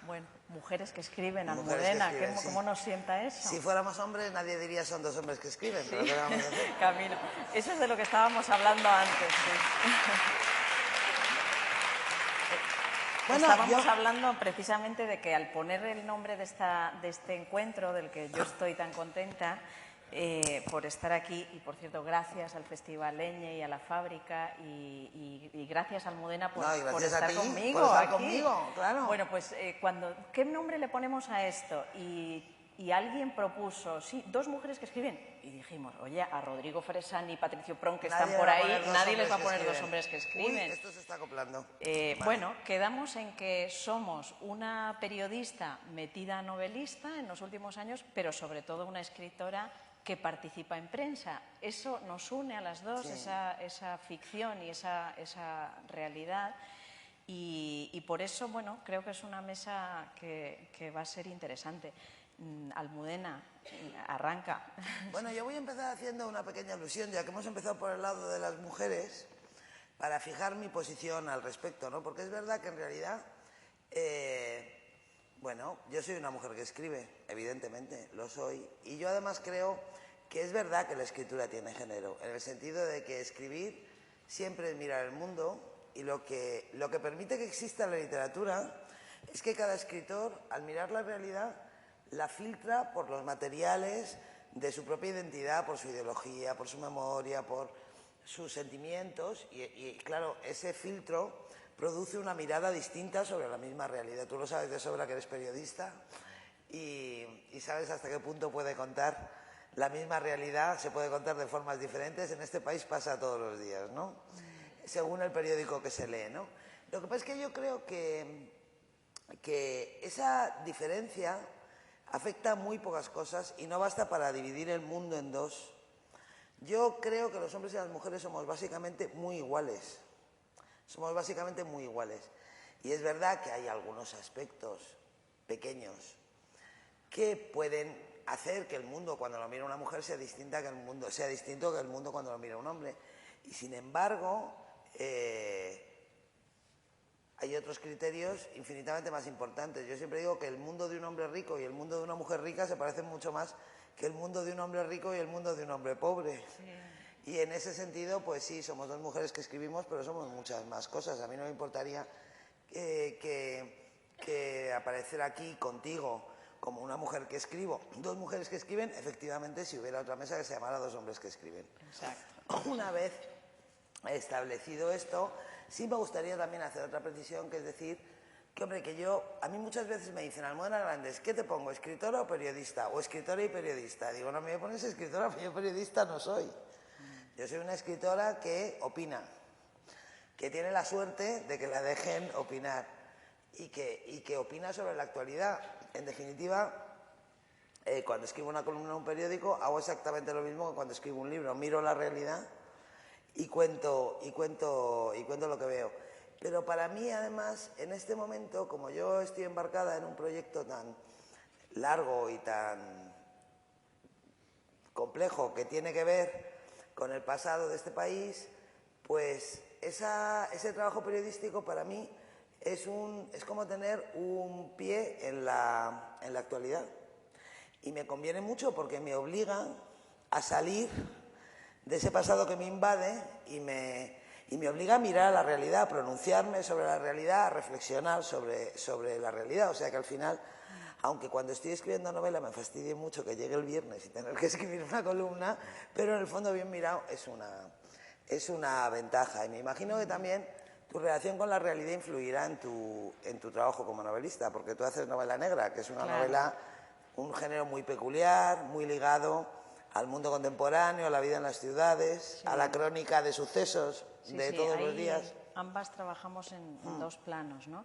Bueno, mujeres que escriben, Mujeres que Almudena, escriben, ¿cómo nos sienta eso? Si fuéramos hombres, nadie diría son dos hombres que escriben. Sí. Pero ¿qué vamos a hacer? Camino. Eso es de lo que estábamos hablando antes, sí. Bueno, estábamos hablando precisamente de que al poner el nombre de este encuentro, del que yo estoy tan contenta, por estar aquí, y por cierto, gracias al Festival Leñe y a la fábrica, y gracias a Almudena por estar conmigo. Por estar aquí. conmigo, claro. Bueno, pues ¿qué nombre le ponemos a esto? Y alguien propuso, sí, dos mujeres que escriben. Y dijimos, oye, a Rodrigo Fresán y Patricio Pron, que están por ahí, nadie les va a poner dos hombres que escriben. Uy, esto se está acoplando. Vale. Bueno, quedamos en que somos una periodista metida novelista en los últimos años, pero sobre todo una escritora que participa en prensa. Eso nos une a las dos, sí. esa ficción y esa realidad. Y por eso, bueno, creo que es una mesa que va a ser interesante. Almudena, arranca. Bueno, yo voy a empezar haciendo una pequeña alusión, ya que hemos empezado por el lado de las mujeres, para fijar mi posición al respecto, ¿no? Porque es verdad que en realidad, bueno, yo soy una mujer que escribe, evidentemente, lo soy. Y yo además creo que es verdad que la escritura tiene género, en el sentido de que escribir siempre es mirar el mundo, y lo que permite que exista la literatura es que cada escritor, al mirar la realidad, la filtra por los materiales de su propia identidad, por su ideología, por su memoria, por sus sentimientos y claro, ese filtro produce una mirada distinta sobre la misma realidad. Tú lo sabes de sobra que eres periodista y sabes hasta qué punto puede contar la misma realidad, se puede contar de formas diferentes. En este país pasa todos los días, ¿no? Según el periódico que se lee, ¿no? Lo que pasa es que yo creo que esa diferencia afecta a muy pocas cosas y no basta para dividir el mundo en dos. Yo creo que los hombres y las mujeres somos básicamente muy iguales. Somos básicamente muy iguales. Y es verdad que hay algunos aspectos pequeños que pueden hacer que el mundo cuando lo mira una mujer sea distinto que el mundo cuando lo mira un hombre. Y sin embargo, hay otros criterios infinitamente más importantes. Yo siempre digo que el mundo de un hombre rico y el mundo de una mujer rica se parecen mucho más que el mundo de un hombre rico y el mundo de un hombre pobre. Sí. Y en ese sentido, pues sí, somos dos mujeres que escribimos, pero somos muchas más cosas. A mí no me importaría que aparecer aquí contigo como una mujer que escribo. Dos mujeres que escriben, efectivamente, si hubiera otra mesa que se llamara dos hombres que escriben. Exacto. Una vez establecido esto, sí me gustaría también hacer otra precisión, que es decir, que hombre, a mí muchas veces me dicen, Almudena Grandes, ¿qué te pongo, escritora o periodista? O escritora y periodista. Digo, no me pones escritora, pero yo periodista no soy. Yo soy una escritora que opina, que tiene la suerte de que la dejen opinar y que opina sobre la actualidad. En definitiva, cuando escribo una columna en un periódico, hago exactamente lo mismo que cuando escribo un libro. Miro la realidad y cuento lo que veo. Pero para mí, además, en este momento, como yo estoy embarcada en un proyecto tan largo y tan complejo que tiene que ver con el pasado de este país, pues ese trabajo periodístico para mí es como tener un pie en la actualidad. Y me conviene mucho porque me obliga a salir de ese pasado que me invade y me obliga a mirar a la realidad, a pronunciarme sobre la realidad, a reflexionar sobre la realidad. O sea que al final, aunque cuando estoy escribiendo novela me fastidie mucho que llegue el viernes y tener que escribir una columna, pero en el fondo, bien mirado, es una ventaja. Y me imagino que también tu relación con la realidad influirá en tu trabajo como novelista, porque tú haces novela negra, que es una novela, un género muy peculiar, muy ligado al mundo contemporáneo, a la vida en las ciudades, a la crónica de sucesos de todos los días. Ambas trabajamos en dos planos, ¿no?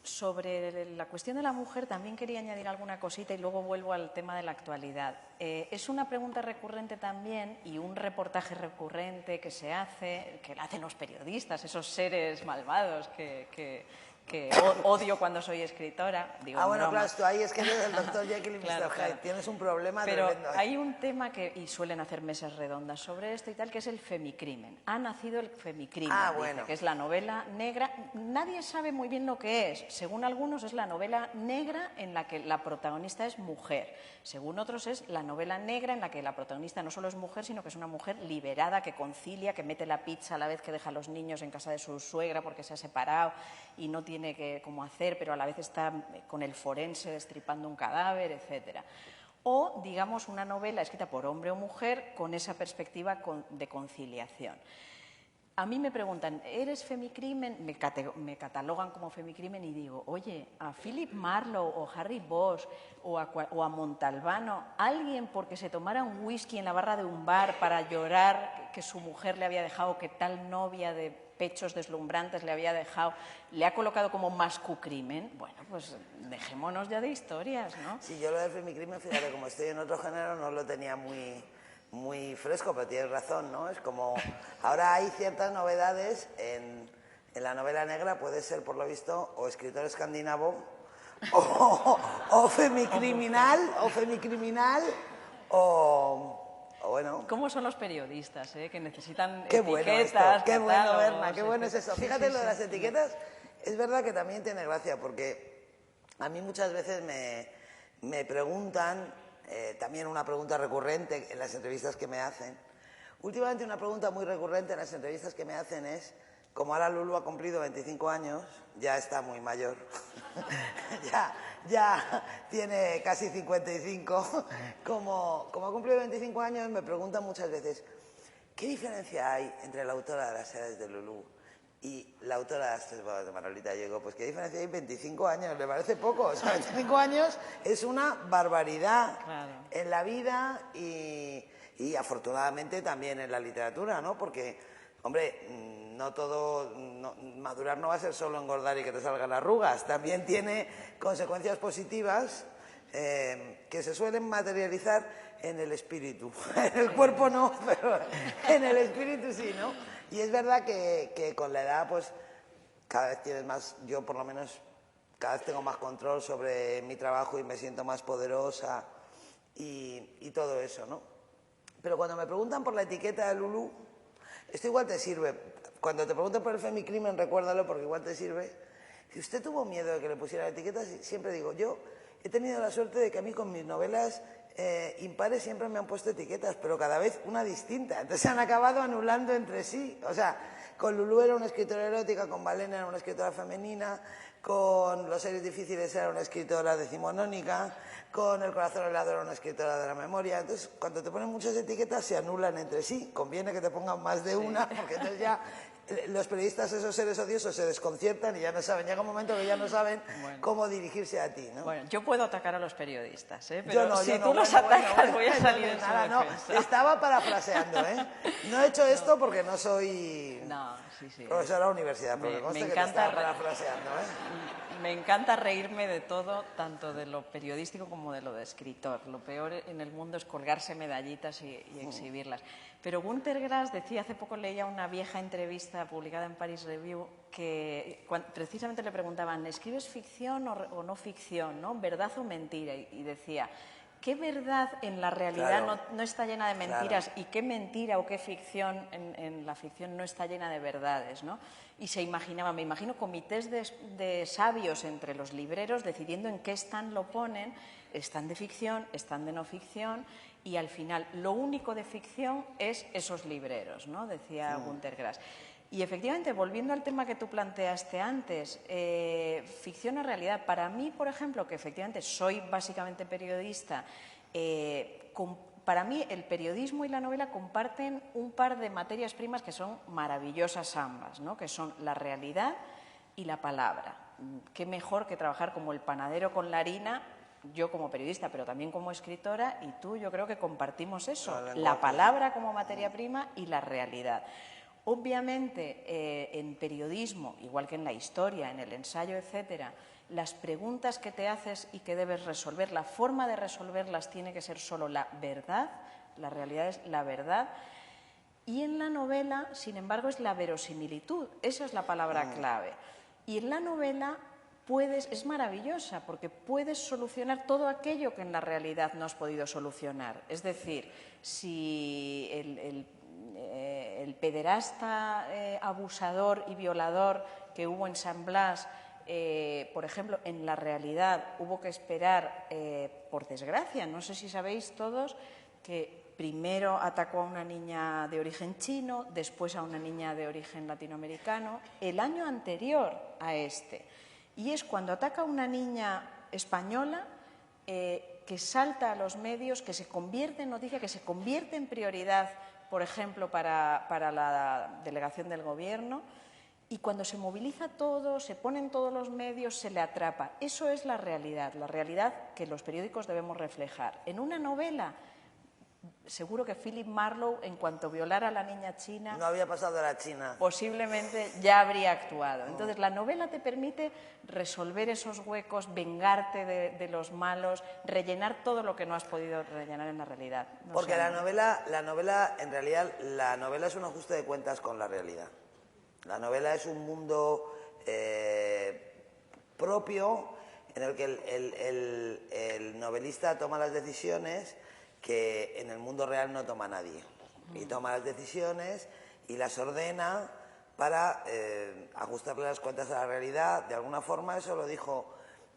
Sobre la cuestión de la mujer también quería añadir alguna cosita y luego vuelvo al tema de la actualidad. Es una pregunta recurrente también y un reportaje recurrente que se hace, que lo hacen los periodistas, esos seres malvados que que odio cuando soy escritora. Digo, bueno, broma. claro, tú ahí es que eres el Dr. Jekyll y Mr. Claro, Hyde. claro. Tienes un problema Pero tremendo. hay un tema y suelen hacer mesas redondas sobre esto y tal, que es el femicrimen. Ha nacido el femicrimen, Bueno. dice, que es la novela negra. Nadie sabe muy bien lo que es. Según algunos es la novela negra en la que la protagonista es mujer. Según otros es la novela negra en la que la protagonista no solo es mujer, sino que es una mujer liberada, que concilia, que mete la pizza a la vez que deja a los niños en casa de su suegra porque se ha separado y no tiene cómo hacer, pero a la vez está con el forense destripando un cadáver, etcétera. O, digamos, una novela escrita por hombre o mujer con esa perspectiva de conciliación. A mí me preguntan, ¿eres femicrimen? Me catalogan como femicrimen y digo, oye, a Philip Marlowe o Harry Bosch o a Montalbano, alguien porque se tomara un whisky en la barra de un bar para llorar que su mujer le había dejado, que tal novia de pechos deslumbrantes le había dejado, le ha colocado como mascucrimen? Bueno, pues dejémonos ya de historias, ¿no? Sí, yo lo del femicrimen, fíjate, como estoy en otro género, no lo tenía muy fresco, pero tienes razón, ¿no? Es como, ahora hay ciertas novedades en la novela negra, puede ser, por lo visto, o escritor escandinavo, o femicriminal, o bueno. ¿Cómo son los periodistas, que necesitan qué bueno etiquetas, esto, qué bueno, catálogos, Berna, qué bueno es eso. Sí, Fíjate sí, lo de sí. las etiquetas, es verdad que también tiene gracia, porque a mí muchas veces me preguntan, también una pregunta recurrente en las entrevistas que me hacen. Últimamente una pregunta muy recurrente en las entrevistas que me hacen es, como ahora Lulu ha cumplido 25 años, ya está muy mayor, ya tiene casi 55, como ha cumplido 25 años me preguntan muchas veces, ¿qué diferencia hay entre la autora de Las edades de Lulu y la autora de Las tres bodas de Manolita? Yo digo, pues qué diferencia hay, 25 años, me parece poco, o sea, 25 años es una barbaridad en la vida y afortunadamente también en la literatura, ¿no? Porque, hombre, no todo, madurar no va a ser solo engordar y que te salgan arrugas, también tiene consecuencias positivas que se suelen materializar en el espíritu, en el cuerpo no, pero en el espíritu sí, ¿no? Y es verdad que con la edad, pues, cada vez tienes más, yo por lo menos, cada vez tengo más control sobre mi trabajo y me siento más poderosa y todo eso, ¿no? Pero cuando me preguntan por la etiqueta de Lulu, esto igual te sirve. Cuando te preguntan por el femicrimen, recuérdalo porque igual te sirve. Si usted tuvo miedo de que le pusiera etiquetas, siempre digo, yo he tenido la suerte de que a mí con mis novelas impares siempre me han puesto etiquetas, pero cada vez una distinta. Entonces se han acabado anulando entre sí. O sea, con Lulu era una escritora erótica, con Valena era una escritora femenina, con Los seres difíciles era una escritora decimonónica, con El corazón helado era una escritora de la memoria. Entonces, cuando te ponen muchas etiquetas, se anulan entre sí. Conviene que te pongan más de una, porque entonces ya los periodistas, esos seres odiosos, se desconciertan y ya no saben. Llega un momento que ya no saben cómo dirigirse a ti, ¿no? Bueno, yo puedo atacar a los periodistas, pero yo no, si yo tú no, los atacas voy a salir en su nada, defensa. no. Estaba parafraseando, ¿eh? No he hecho esto porque no soy profesor de la universidad, pero me consta que te estaba parafraseando, Me encanta reírme de todo, tanto de lo periodístico como de lo de escritor. Lo peor en el mundo es colgarse medallitas y exhibirlas. Pero Günter Grass decía, hace poco leía una vieja entrevista publicada en Paris Review, que precisamente le preguntaban, ¿escribes ficción o no ficción, ¿no? ¿Verdad o mentira? Y decía, ¿qué verdad en la realidad no está llena de mentiras y qué mentira o qué ficción en la ficción no está llena de verdades, ¿no? Y se imaginaba, me imagino, comités de sabios entre los libreros decidiendo en qué stand lo ponen, están de ficción, están de no ficción, y al final lo único de ficción es esos libreros, ¿no? Decía Günter Grass. Y efectivamente, volviendo al tema que tú planteaste antes, ficción o realidad, para mí, por ejemplo, que efectivamente soy básicamente periodista, para mí el periodismo y la novela comparten un par de materias primas que son maravillosas ambas, ¿no? Que son la realidad y la palabra. Qué mejor que trabajar como el panadero con la harina, yo como periodista, pero también como escritora, y tú, yo creo que compartimos eso, la palabra como materia prima y la realidad. Obviamente, en periodismo, igual que en la historia, en el ensayo, etcétera, las preguntas que te haces y que debes resolver, la forma de resolverlas tiene que ser solo la verdad, la realidad es la verdad, y en la novela, sin embargo, es la verosimilitud, esa es la palabra clave. Y en la novela es maravillosa porque puedes solucionar todo aquello que en la realidad no has podido solucionar. Es decir, si el pederasta, abusador y violador que hubo en San Blas, por ejemplo, en la realidad hubo que esperar, por desgracia, no sé si sabéis todos, que primero atacó a una niña de origen chino, después a una niña de origen latinoamericano, el año anterior a este. Y es cuando ataca a una niña española que salta a los medios, que se convierte en noticia, que se convierte en prioridad, por ejemplo, para la delegación del Gobierno. Y cuando se moviliza todo, se ponen todos los medios, se le atrapa. Eso es la realidad que los periódicos debemos reflejar. En una novela, seguro que Philip Marlowe, en cuanto violara a la niña china... No había pasado de la China. Posiblemente ya habría actuado. Entonces, la novela te permite resolver esos huecos, vengarte de los malos, rellenar todo lo que no has podido rellenar en la realidad. Porque la novela, en realidad, la novela es un ajuste de cuentas con la realidad. La novela es un mundo propio en el que el novelista toma las decisiones que en el mundo real no toma nadie. Y toma las decisiones y las ordena para ajustarle las cuentas a la realidad. De alguna forma, eso lo dijo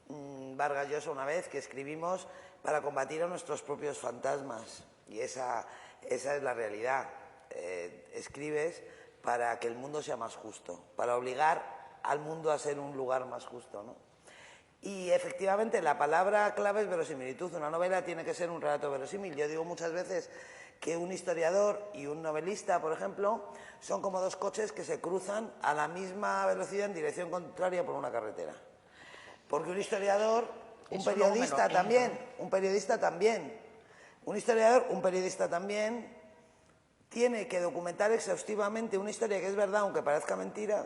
Vargas Llosa una vez, que escribimos para combatir a nuestros propios fantasmas. Y esa es la realidad. Escribes para que el mundo sea más justo, para obligar al mundo a ser un lugar más justo, ¿no? Y efectivamente la palabra clave es verosimilitud. Una novela tiene que ser un relato verosímil. Yo digo muchas veces que un historiador y un novelista, por ejemplo, son como dos coches que se cruzan a la misma velocidad en dirección contraria por una carretera. Porque un historiador, un periodista también tiene que documentar exhaustivamente una historia que es verdad, aunque parezca mentira.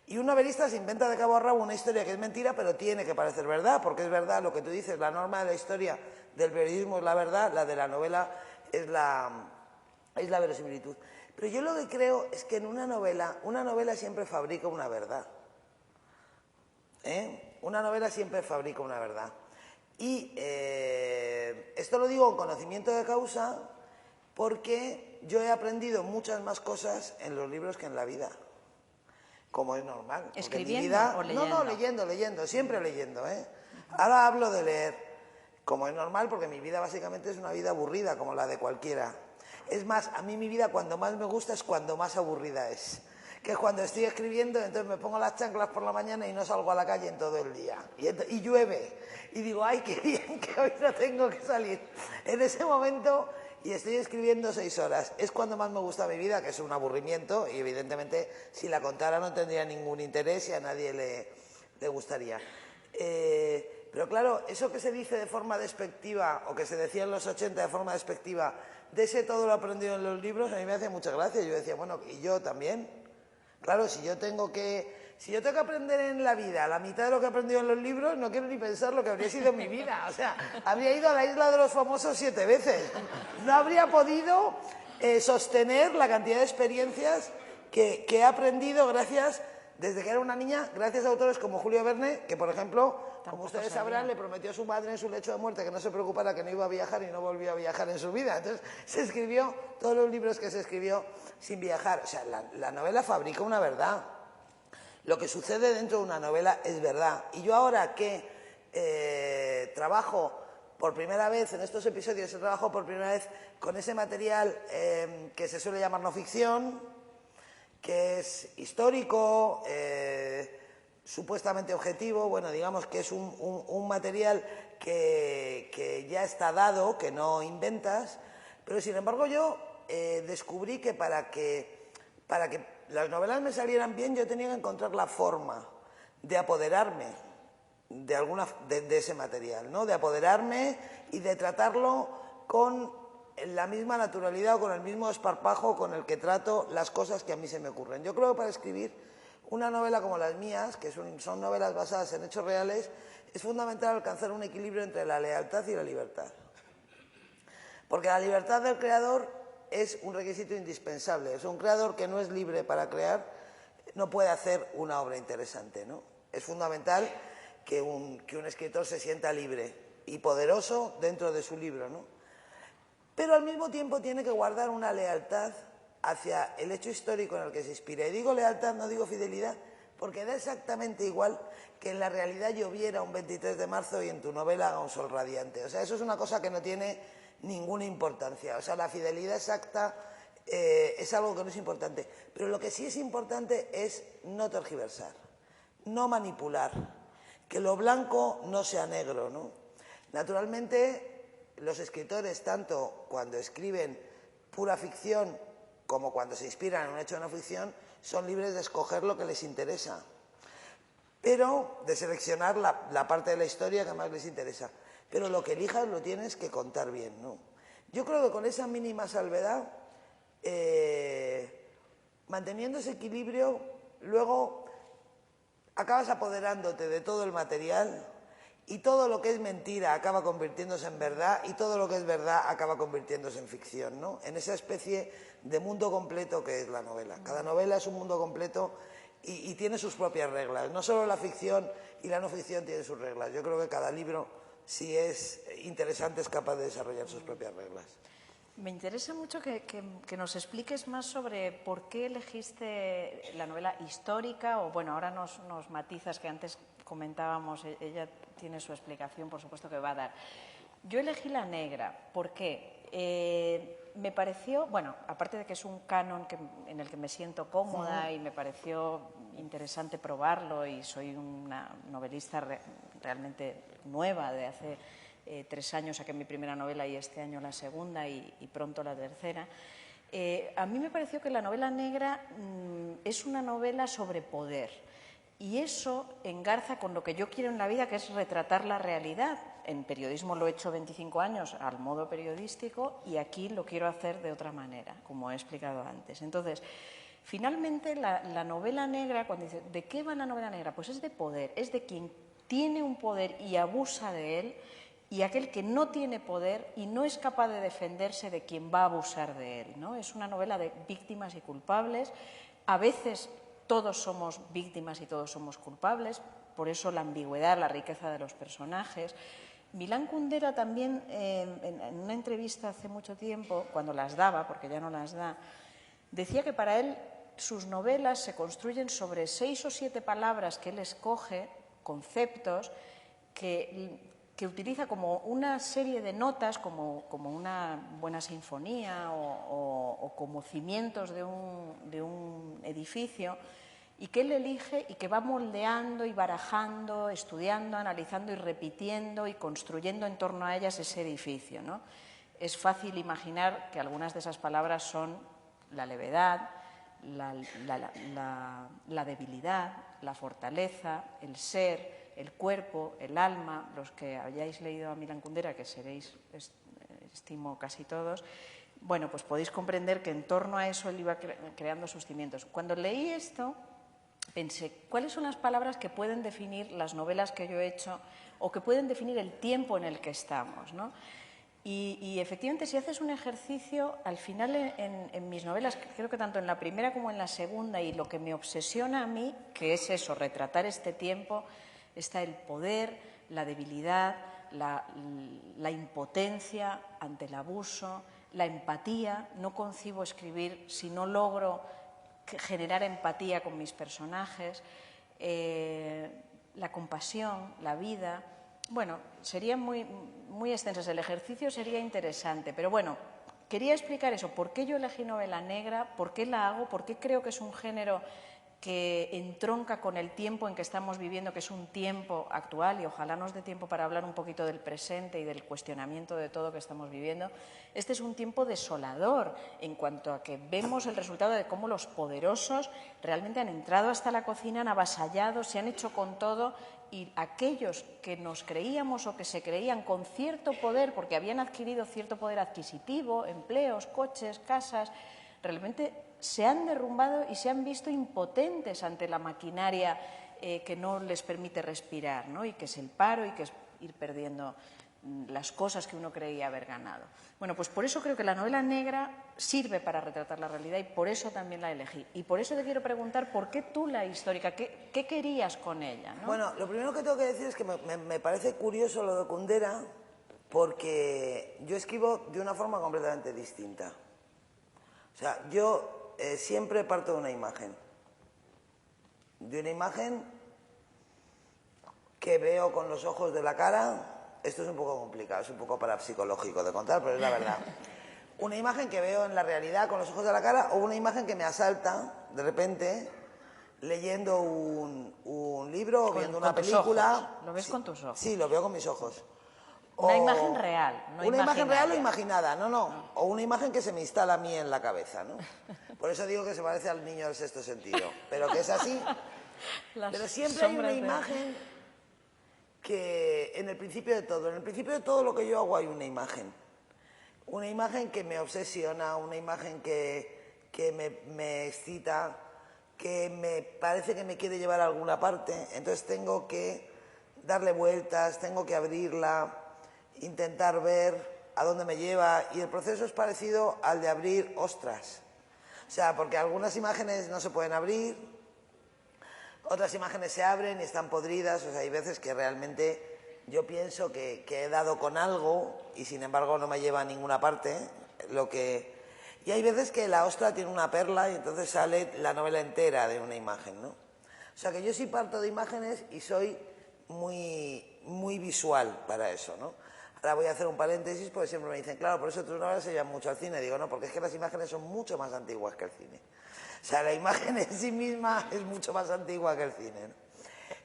Y un novelista se inventa de cabo a rabo una historia que es mentira, pero tiene que parecer verdad, porque es verdad lo que tú dices. La norma de la historia del periodismo es la verdad, la de la novela es la verosimilitud. Pero yo lo que creo es que en una novela siempre fabrica una verdad. Una novela siempre fabrica una verdad. Y esto lo digo con conocimiento de causa, porque yo he aprendido muchas más cosas en los libros que en la vida. Como es normal. ¿Escribiendo o leyendo? No, leyendo, siempre leyendo, Ahora hablo de leer, como es normal, porque mi vida básicamente es una vida aburrida, como la de cualquiera. Es más, a mí mi vida cuando más me gusta es cuando más aburrida es. Que es cuando estoy escribiendo, entonces me pongo las chanclas por la mañana y no salgo a la calle en todo el día. Y llueve. Y digo, ay, qué bien que hoy no tengo que salir. En ese momento... Y estoy escribiendo 6 horas. Es cuando más me gusta mi vida, que es un aburrimiento, y evidentemente si la contara no tendría ningún interés y a nadie le gustaría. Pero claro, eso que se dice de forma despectiva, o que se decía en los 80 de forma despectiva, de ese todo lo aprendido en los libros, a mí me hace mucha gracia. Yo decía, bueno, ¿y yo también? Claro, si yo tengo que aprender en la vida la mitad de lo que he aprendido en los libros, no quiero ni pensar lo que habría sido mi vida. O sea, habría ido a la isla de los famosos 7 veces. No habría podido sostener la cantidad de experiencias que he aprendido desde que era una niña, gracias a autores como Julio Verne, que por ejemplo, como ustedes sabrán, le prometió a su madre en su lecho de muerte que no se preocupara, que no iba a viajar, y no volvió a viajar en su vida. Entonces se escribió todos los libros que se escribió sin viajar. O sea, la novela fabrica una verdad. Lo que sucede dentro de una novela es verdad. Y yo ahora que trabajo por primera vez, en estos episodios he trabajado por primera vez con ese material que se suele llamar no ficción, que es histórico, supuestamente objetivo, bueno, digamos que es un material que ya está dado, que no inventas, pero sin embargo yo descubrí que para que las novelas me salieran bien, yo tenía que encontrar la forma de apoderarme de ese material, ¿no? De apoderarme y de tratarlo con la misma naturalidad o con el mismo esparpajo con el que trato las cosas que a mí se me ocurren. Yo creo que para escribir una novela como las mías, que son novelas basadas en hechos reales, es fundamental alcanzar un equilibrio entre la lealtad y la libertad. Porque la libertad del creador es un requisito indispensable. Es un creador que no es libre para crear, no puede hacer una obra interesante, ¿no? Es fundamental que un escritor se sienta libre y poderoso dentro de su libro, ¿no? Pero al mismo tiempo tiene que guardar una lealtad hacia el hecho histórico en el que se inspira. Y digo lealtad, no digo fidelidad, porque da exactamente igual que en la realidad lloviera un 23 de marzo y en tu novela haga un sol radiante. O sea, eso es una cosa que no tiene ninguna importancia. O sea, la fidelidad exacta es algo que no es importante. Pero lo que sí es importante es no tergiversar, no manipular, que lo blanco no sea negro, ¿no? Naturalmente, los escritores, tanto cuando escriben pura ficción como cuando se inspiran en un hecho de no ficción, son libres de escoger lo que les interesa, pero de seleccionar la parte de la historia que más les interesa. Pero lo que elijas lo tienes que contar bien, ¿no? Yo creo que con esa mínima salvedad, manteniendo ese equilibrio, luego acabas apoderándote de todo el material y todo lo que es mentira acaba convirtiéndose en verdad y todo lo que es verdad acaba convirtiéndose en ficción, ¿no? En esa especie de mundo completo que es la novela. Cada novela es un mundo completo y tiene sus propias reglas. No solo la ficción y la no ficción tienen sus reglas. Yo creo que cada libro, si es interesante, es capaz de desarrollar sus propias reglas. Me interesa mucho que nos expliques más sobre por qué elegiste la novela histórica, o bueno, ahora nos matizas que antes comentábamos, ella tiene su explicación, por supuesto que va a dar. Yo elegí la negra, ¿por qué? Me pareció, bueno, aparte de que es un canon en el que me siento cómoda y me pareció interesante probarlo, y soy una novelista realmente nueva, de hace 3 años saqué mi primera novela y este año la segunda y pronto la tercera. A mí me pareció que la novela negra es una novela sobre poder, y eso engarza con lo que yo quiero en la vida, que es retratar la realidad. En periodismo lo he hecho 25 años al modo periodístico y aquí lo quiero hacer de otra manera, como he explicado antes. Entonces, finalmente la novela negra, cuando dice, ¿de qué va la novela negra? Pues es de poder, es de quien tiene un poder y abusa de él, y aquel que no tiene poder y no es capaz de defenderse de quien va a abusar de él, ¿no? Es una novela de víctimas y culpables. A veces todos somos víctimas y todos somos culpables, por eso la ambigüedad, la riqueza de los personajes. Milán Kundera también, en una entrevista hace mucho tiempo, cuando las daba, porque ya no las da, decía que para él sus novelas se construyen sobre 6 o 7 palabras que él escoge, conceptos, que utiliza como una serie de notas, como una buena sinfonía o como cimientos de un edificio, y que él elige y que va moldeando y barajando, estudiando, analizando y repitiendo y construyendo en torno a ellas ese edificio, ¿no? Es fácil imaginar que algunas de esas palabras son la levedad, la debilidad, la fortaleza, el ser, el cuerpo, el alma. Los que hayáis leído a Milán Kundera, que seréis, estimo, casi todos, bueno, pues podéis comprender que en torno a eso él iba creando sus cimientos. Cuando leí esto, pensé, ¿cuáles son las palabras que pueden definir las novelas que yo he hecho o que pueden definir el tiempo en el que estamos, ¿no? Y efectivamente, si haces un ejercicio, al final en mis novelas, creo que tanto en la primera como en la segunda, y lo que me obsesiona a mí, que es eso, retratar este tiempo, está el poder, la debilidad, la impotencia ante el abuso, la empatía. No concibo escribir si no logro generar empatía con mis personajes, la compasión, la vida. Bueno, serían muy extensas. El ejercicio sería interesante, pero bueno, quería explicar eso. ¿Por qué yo elegí novela negra? ¿Por qué la hago? ¿Por qué creo que es un género que entronca con el tiempo en que estamos viviendo, que es un tiempo actual, y ojalá nos dé tiempo para hablar un poquito del presente y del cuestionamiento de todo que estamos viviendo? Este es un tiempo desolador en cuanto a que vemos el resultado de cómo los poderosos realmente han entrado hasta la cocina, han avasallado, se han hecho con todo, y aquellos que nos creíamos o que se creían con cierto poder, porque habían adquirido cierto poder adquisitivo, empleos, coches, casas, realmente se han derrumbado y se han visto impotentes ante la maquinaria que no les permite respirar, ¿no? Y que es el paro y que es ir perdiendo las cosas que uno creía haber ganado. Bueno, pues por eso creo que la novela negra sirve para retratar la realidad y por eso también la elegí. Y por eso te quiero preguntar, ¿por qué tú la histórica? ¿Qué querías con ella, ¿no? Bueno, lo primero que tengo que decir es que me parece curioso lo de Kundera, porque yo escribo de una forma completamente distinta. O sea, yo siempre parto de una imagen. De una imagen que veo con los ojos de la cara. Esto es un poco complicado, es un poco parapsicológico de contar, pero es la verdad. Una imagen que veo en la realidad con los ojos de la cara o una imagen que me asalta de repente leyendo un libro o viendo una película. Ojos. ¿Lo ves con tus ojos? Sí, lo veo con mis ojos. Una imagen real, no una imagen real o imaginaria. imaginada, no. O una imagen que se me instala a mí en la cabeza, ¿no? Por eso digo que se parece al niño del sexto sentido, pero que es así. Pero siempre hay una imagen que en el principio de todo lo que yo hago hay una imagen. Una imagen que me obsesiona, una imagen que me excita, que me parece que me quiere llevar a alguna parte. Entonces tengo que darle vueltas, tengo que abrirla, intentar ver a dónde me lleva. Y el proceso es parecido al de abrir ostras. O sea, porque algunas imágenes no se pueden abrir, otras imágenes se abren y están podridas. O sea, hay veces que realmente yo pienso que he dado con algo y sin embargo no me lleva a ninguna parte. Y hay veces que la ostra tiene una perla y entonces sale la novela entera de una imagen, ¿no? O sea que yo sí parto de imágenes y soy muy visual para eso, ¿no? Ahora voy a hacer un paréntesis porque siempre me dicen, claro, por eso tus novelas se llevan mucho al cine. Digo, no, porque es que las imágenes son mucho más antiguas que el cine. O sea, la imagen en sí misma es mucho más antigua que el cine, ¿no?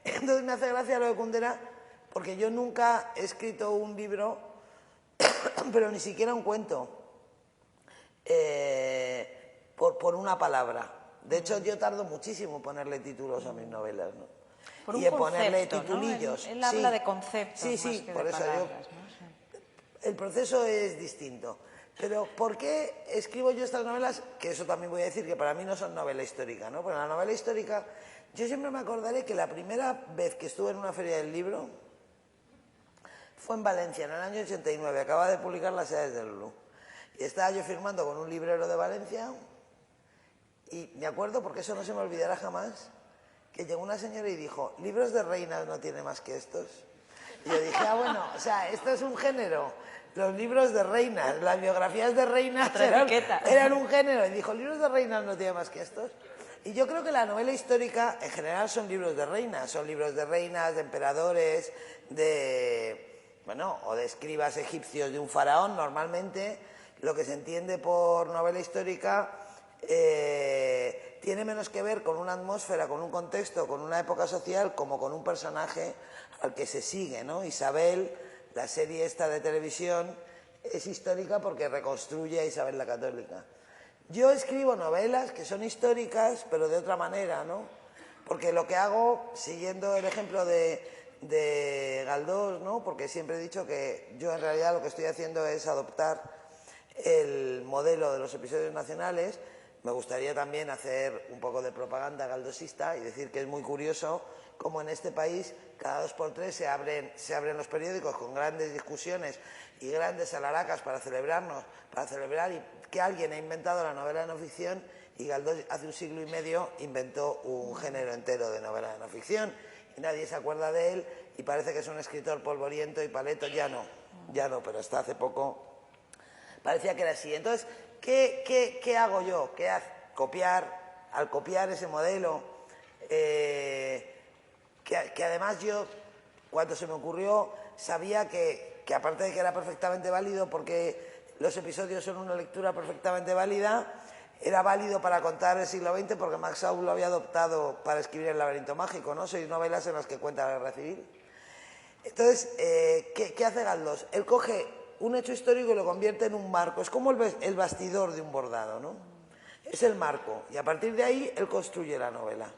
Entonces me hace gracia lo de Kundera porque yo nunca he escrito un libro, pero ni siquiera un cuento, por una palabra. De hecho, yo tardo muchísimo en ponerle títulos a mis novelas, ¿no? Por un y en concepto, ponerle ¿no? titulillos. Él habla de conceptos sí, más que por de eso palabras, ¿no? Sí. El proceso es distinto. Pero ¿por qué escribo yo estas novelas? Que eso también voy a decir que para mí no son novela histórica, ¿no? Pero la novela histórica, yo siempre me acordaré que la primera vez que estuve en una feria del libro fue en Valencia, en el año 89. Acababa de publicar Las edades del Lulú. Y estaba yo firmando con un librero de Valencia y me acuerdo, porque eso no se me olvidará jamás, que llegó una señora y dijo, libros de reinas no tiene más que estos. Y yo dije, bueno, o sea, esto es un género. Los libros de reinas, las biografías de reinas eran un género. Y dijo, libros de reinas no tiene más que estos. Y yo creo que la novela histórica en general son libros de reinas. Son libros de reinas, de emperadores, o de escribas egipcios de un faraón. Normalmente lo que se entiende por novela histórica tiene menos que ver con una atmósfera, con un contexto, con una época social, como con un personaje al que se sigue, ¿no? Isabel, la serie esta de televisión, es histórica porque reconstruye a Isabel la Católica. Yo escribo novelas que son históricas, pero de otra manera, ¿no? Porque lo que hago, siguiendo el ejemplo de Galdós, ¿no? Porque siempre he dicho que yo en realidad lo que estoy haciendo es adoptar el modelo de los episodios nacionales. Me gustaría también hacer un poco de propaganda galdosista y decir que es muy curioso cómo en este país cada 2 por 3 se abren los periódicos con grandes discusiones y grandes alaracas para celebrar y que alguien ha inventado la novela de no ficción, y Galdós hace 1 siglo y medio inventó un género entero de novela de no ficción y nadie se acuerda de él y parece que es un escritor polvoriento y paleto. Ya no, pero hasta hace poco parecía que era así. Entonces, ¿qué hago yo? Al copiar ese modelo, que además yo, cuando se me ocurrió, sabía que aparte de que era perfectamente válido, porque los episodios son una lectura perfectamente válida, era válido para contar el siglo XX, porque Max Aub lo había adoptado para escribir El laberinto mágico, ¿no? 6 novelas en las que cuenta la guerra civil. Entonces, ¿qué hace Galdós? Él coge un hecho histórico y lo convierte en un marco. Es como el bastidor de un bordado, ¿no? Es el marco. Y a partir de ahí, él construye la novela.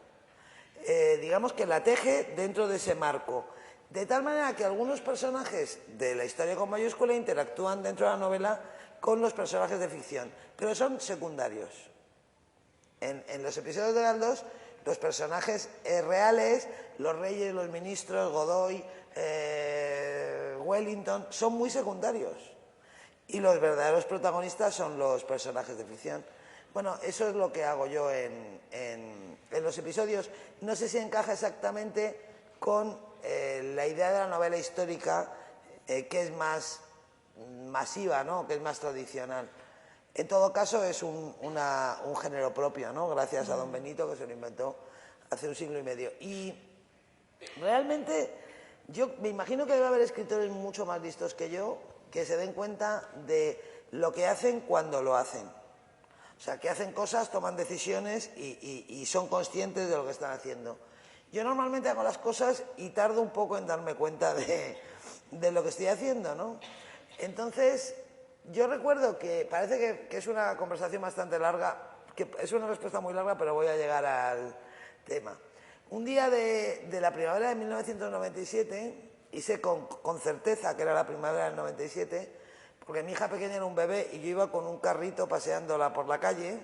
Digamos que la teje dentro de ese marco. De tal manera que algunos personajes de la historia con mayúscula interactúan dentro de la novela con los personajes de ficción, pero son secundarios. En los episodios de Galdós, los personajes reales, los reyes, los ministros, Godoy, Wellington, son muy secundarios. Y los verdaderos protagonistas son los personajes de ficción. Bueno, eso es lo que hago yo en los episodios. No sé si encaja exactamente con la idea de la novela histórica, que es más masiva, ¿no? Que es más tradicional. En todo caso, es un género propio, ¿no? Gracias a don Benito, que se lo inventó hace un siglo y medio. Y realmente, yo me imagino que debe haber escritores mucho más listos que yo que se den cuenta de lo que hacen cuando lo hacen. O sea, que hacen cosas, toman decisiones y son conscientes de lo que están haciendo. Yo normalmente hago las cosas y tardo un poco en darme cuenta de lo que estoy haciendo, ¿no? Entonces, yo recuerdo que parece que es una conversación bastante larga, que es una respuesta muy larga, pero voy a llegar al tema. Un día de la primavera de 1997, y sé con certeza que era la primavera del 97, porque mi hija pequeña era un bebé y yo iba con un carrito paseándola por la calle,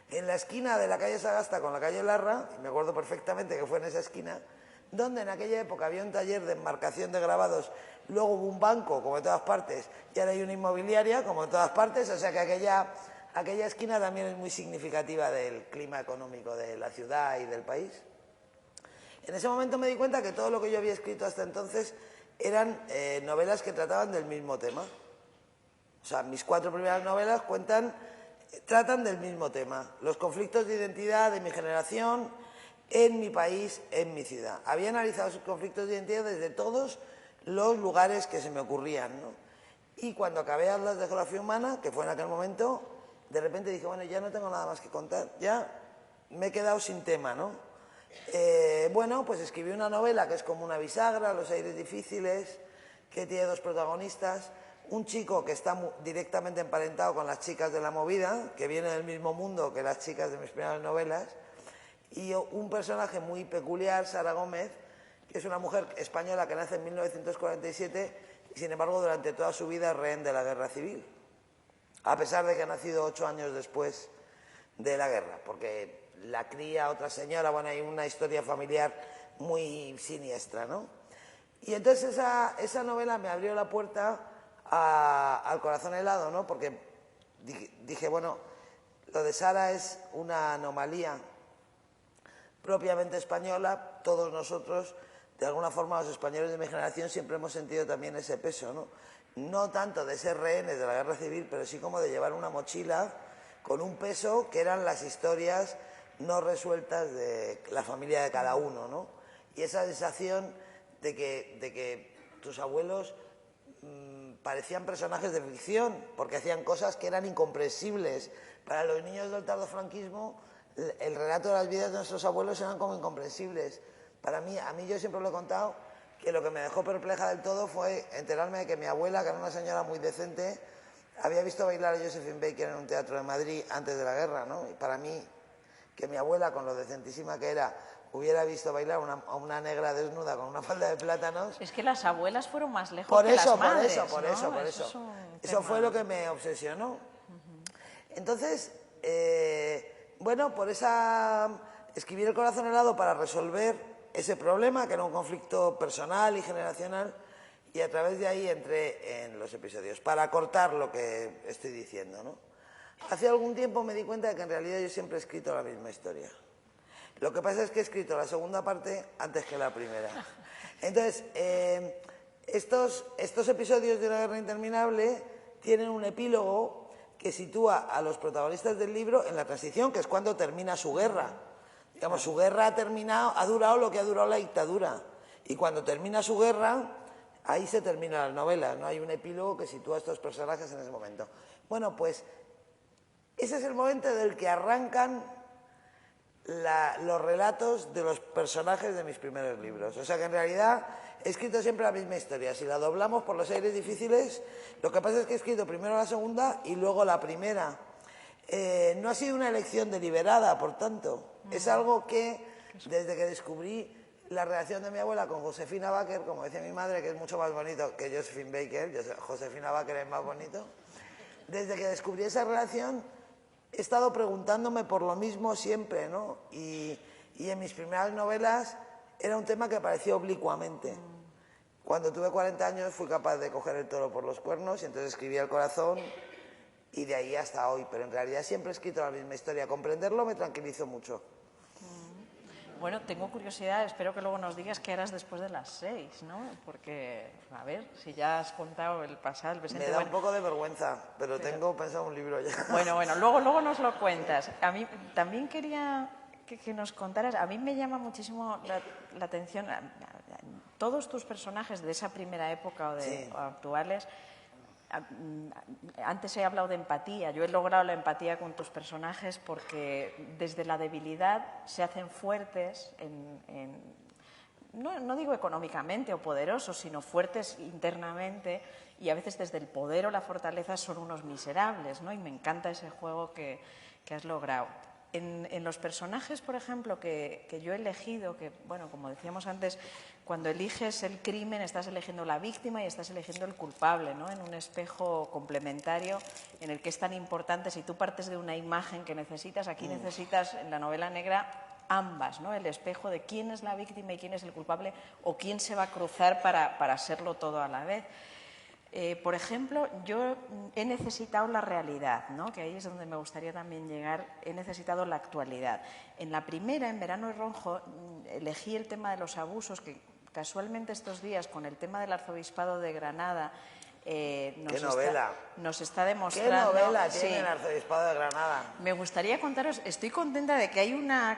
en la esquina de la calle Sagasta con la calle Larra, y me acuerdo perfectamente que fue en esa esquina, donde en aquella época había un taller de enmarcación de grabados, luego hubo un banco, como en todas partes, y ahora hay una inmobiliaria, como en todas partes, o sea que aquella esquina también es muy significativa del clima económico de la ciudad y del país. En ese momento me di cuenta que todo lo que yo había escrito hasta entonces eran novelas que trataban del mismo tema. O sea, mis 4 primeras novelas tratan del mismo tema, los conflictos de identidad de mi generación en mi país, en mi ciudad. Había analizado esos conflictos de identidad desde todos los lugares que se me ocurrían, ¿no? Y cuando acabé Atlas de Geografía Humana, que fue en aquel momento, de repente dije, bueno, ya no tengo nada más que contar, ya me he quedado sin tema, ¿no? Bueno, pues escribí una novela que es como una bisagra, Los aires difíciles, que tiene 2 protagonistas, un chico que está directamente emparentado con las chicas de la movida, que viene del mismo mundo que las chicas de mis primeras novelas, y un personaje muy peculiar, Sara Gómez, que es una mujer española que nace en 1947 y sin embargo durante toda su vida es rehén de la guerra civil, a pesar de que ha nacido 8 años después de la guerra, porque la cría otra señora, bueno, hay una historia familiar muy siniestra, ¿no? Y entonces esa novela me abrió la puerta al corazón helado, ¿no? Porque dije, bueno, lo de Sara es una anomalía propiamente española. Todos nosotros, de alguna forma, los españoles de mi generación siempre hemos sentido también ese peso, ¿no? No tanto de ser rehenes de la guerra civil, pero sí como de llevar una mochila con un peso que eran las historias no resueltas de la familia de cada uno, ¿no? Y esa sensación de que tus abuelos parecían personajes de ficción, porque hacían cosas que eran incomprensibles. Para los niños del tardofranquismo, el relato de las vidas de nuestros abuelos eran como incomprensibles. Para mí, yo siempre lo he contado, que lo que me dejó perpleja del todo fue enterarme de que mi abuela, que era una señora muy decente, había visto bailar a Josephine Baker en un teatro de Madrid antes de la guerra, ¿no? Y para mí, que mi abuela, con lo decentísima que era, hubiera visto bailar a una negra desnuda con una falda de plátanos. Es que las abuelas fueron más lejos que las madres, por eso. Eso fue lo que me obsesionó. Entonces, bueno, escribir El corazón helado para resolver ese problema, que era un conflicto personal y generacional, y a través de ahí entré en los episodios, para cortar lo que estoy diciendo, ¿no? Hace algún tiempo me di cuenta de que en realidad yo siempre he escrito la misma historia. Lo que pasa es que he escrito la segunda parte antes que la primera. Entonces, estos episodios de Una guerra interminable tienen un epílogo que sitúa a los protagonistas del libro en la transición, que es cuando termina su guerra. Digamos, su guerra ha durado lo que ha durado la dictadura. Y cuando termina su guerra, ahí se termina la novela, ¿no? Hay un epílogo que sitúa a estos personajes en ese momento. Bueno, pues ese es el momento del que arrancan los relatos de los personajes de mis primeros libros. O sea que en realidad he escrito siempre la misma historia. Si la doblamos por Los aires difíciles, lo que pasa es que he escrito primero la segunda y luego la primera. No ha sido una elección deliberada, por tanto. Es algo que, desde que descubrí la relación de mi abuela con Josefina Baker, como decía mi madre, que es mucho más bonito que Josephine Baker, Josefina Baker es más bonito, desde que descubrí esa relación he estado preguntándome por lo mismo siempre, ¿no? Y en mis primeras novelas era un tema que aparecía oblicuamente. Cuando tuve 40 años fui capaz de coger el toro por los cuernos y entonces escribí El corazón y de ahí hasta hoy. Pero en realidad siempre he escrito la misma historia. Comprenderlo me tranquilizó mucho. Bueno, tengo curiosidad, espero que luego nos digas qué harás después de las 6, ¿no? Porque, a ver, si ya has contado el pasado, el presente... Me da un poco de vergüenza, pero tengo pensado un libro ya. Bueno, luego nos lo cuentas. A mí también quería que nos contaras, a mí me llama muchísimo la atención, todos tus personajes de esa primera época o de o actuales. Antes he hablado de empatía. Yo he logrado la empatía con tus personajes porque desde la debilidad se hacen fuertes, no digo económicamente o poderosos, sino fuertes internamente, y a veces desde el poder o la fortaleza son unos miserables, ¿no? Y me encanta ese juego que has logrado. En los personajes, por ejemplo, que yo he elegido, que, bueno, como decíamos antes, cuando eliges el crimen estás eligiendo la víctima y estás eligiendo el culpable, ¿no? En un espejo complementario en el que es tan importante, si tú partes de una imagen que necesitas, aquí necesitas en la novela negra ambas, ¿no? El espejo de quién es la víctima y quién es el culpable o quién se va a cruzar para serlo todo a la vez. Por ejemplo, yo he necesitado la realidad, ¿no? Que ahí es donde me gustaría también llegar, he necesitado la actualidad. En la primera, en Verano en Rojo, elegí el tema de los abusos, que casualmente estos días, con el tema del arzobispado de Granada, nos está demostrando... ¿Qué novela tiene el arzobispado de Granada? Me gustaría contaros, estoy contenta de que hay una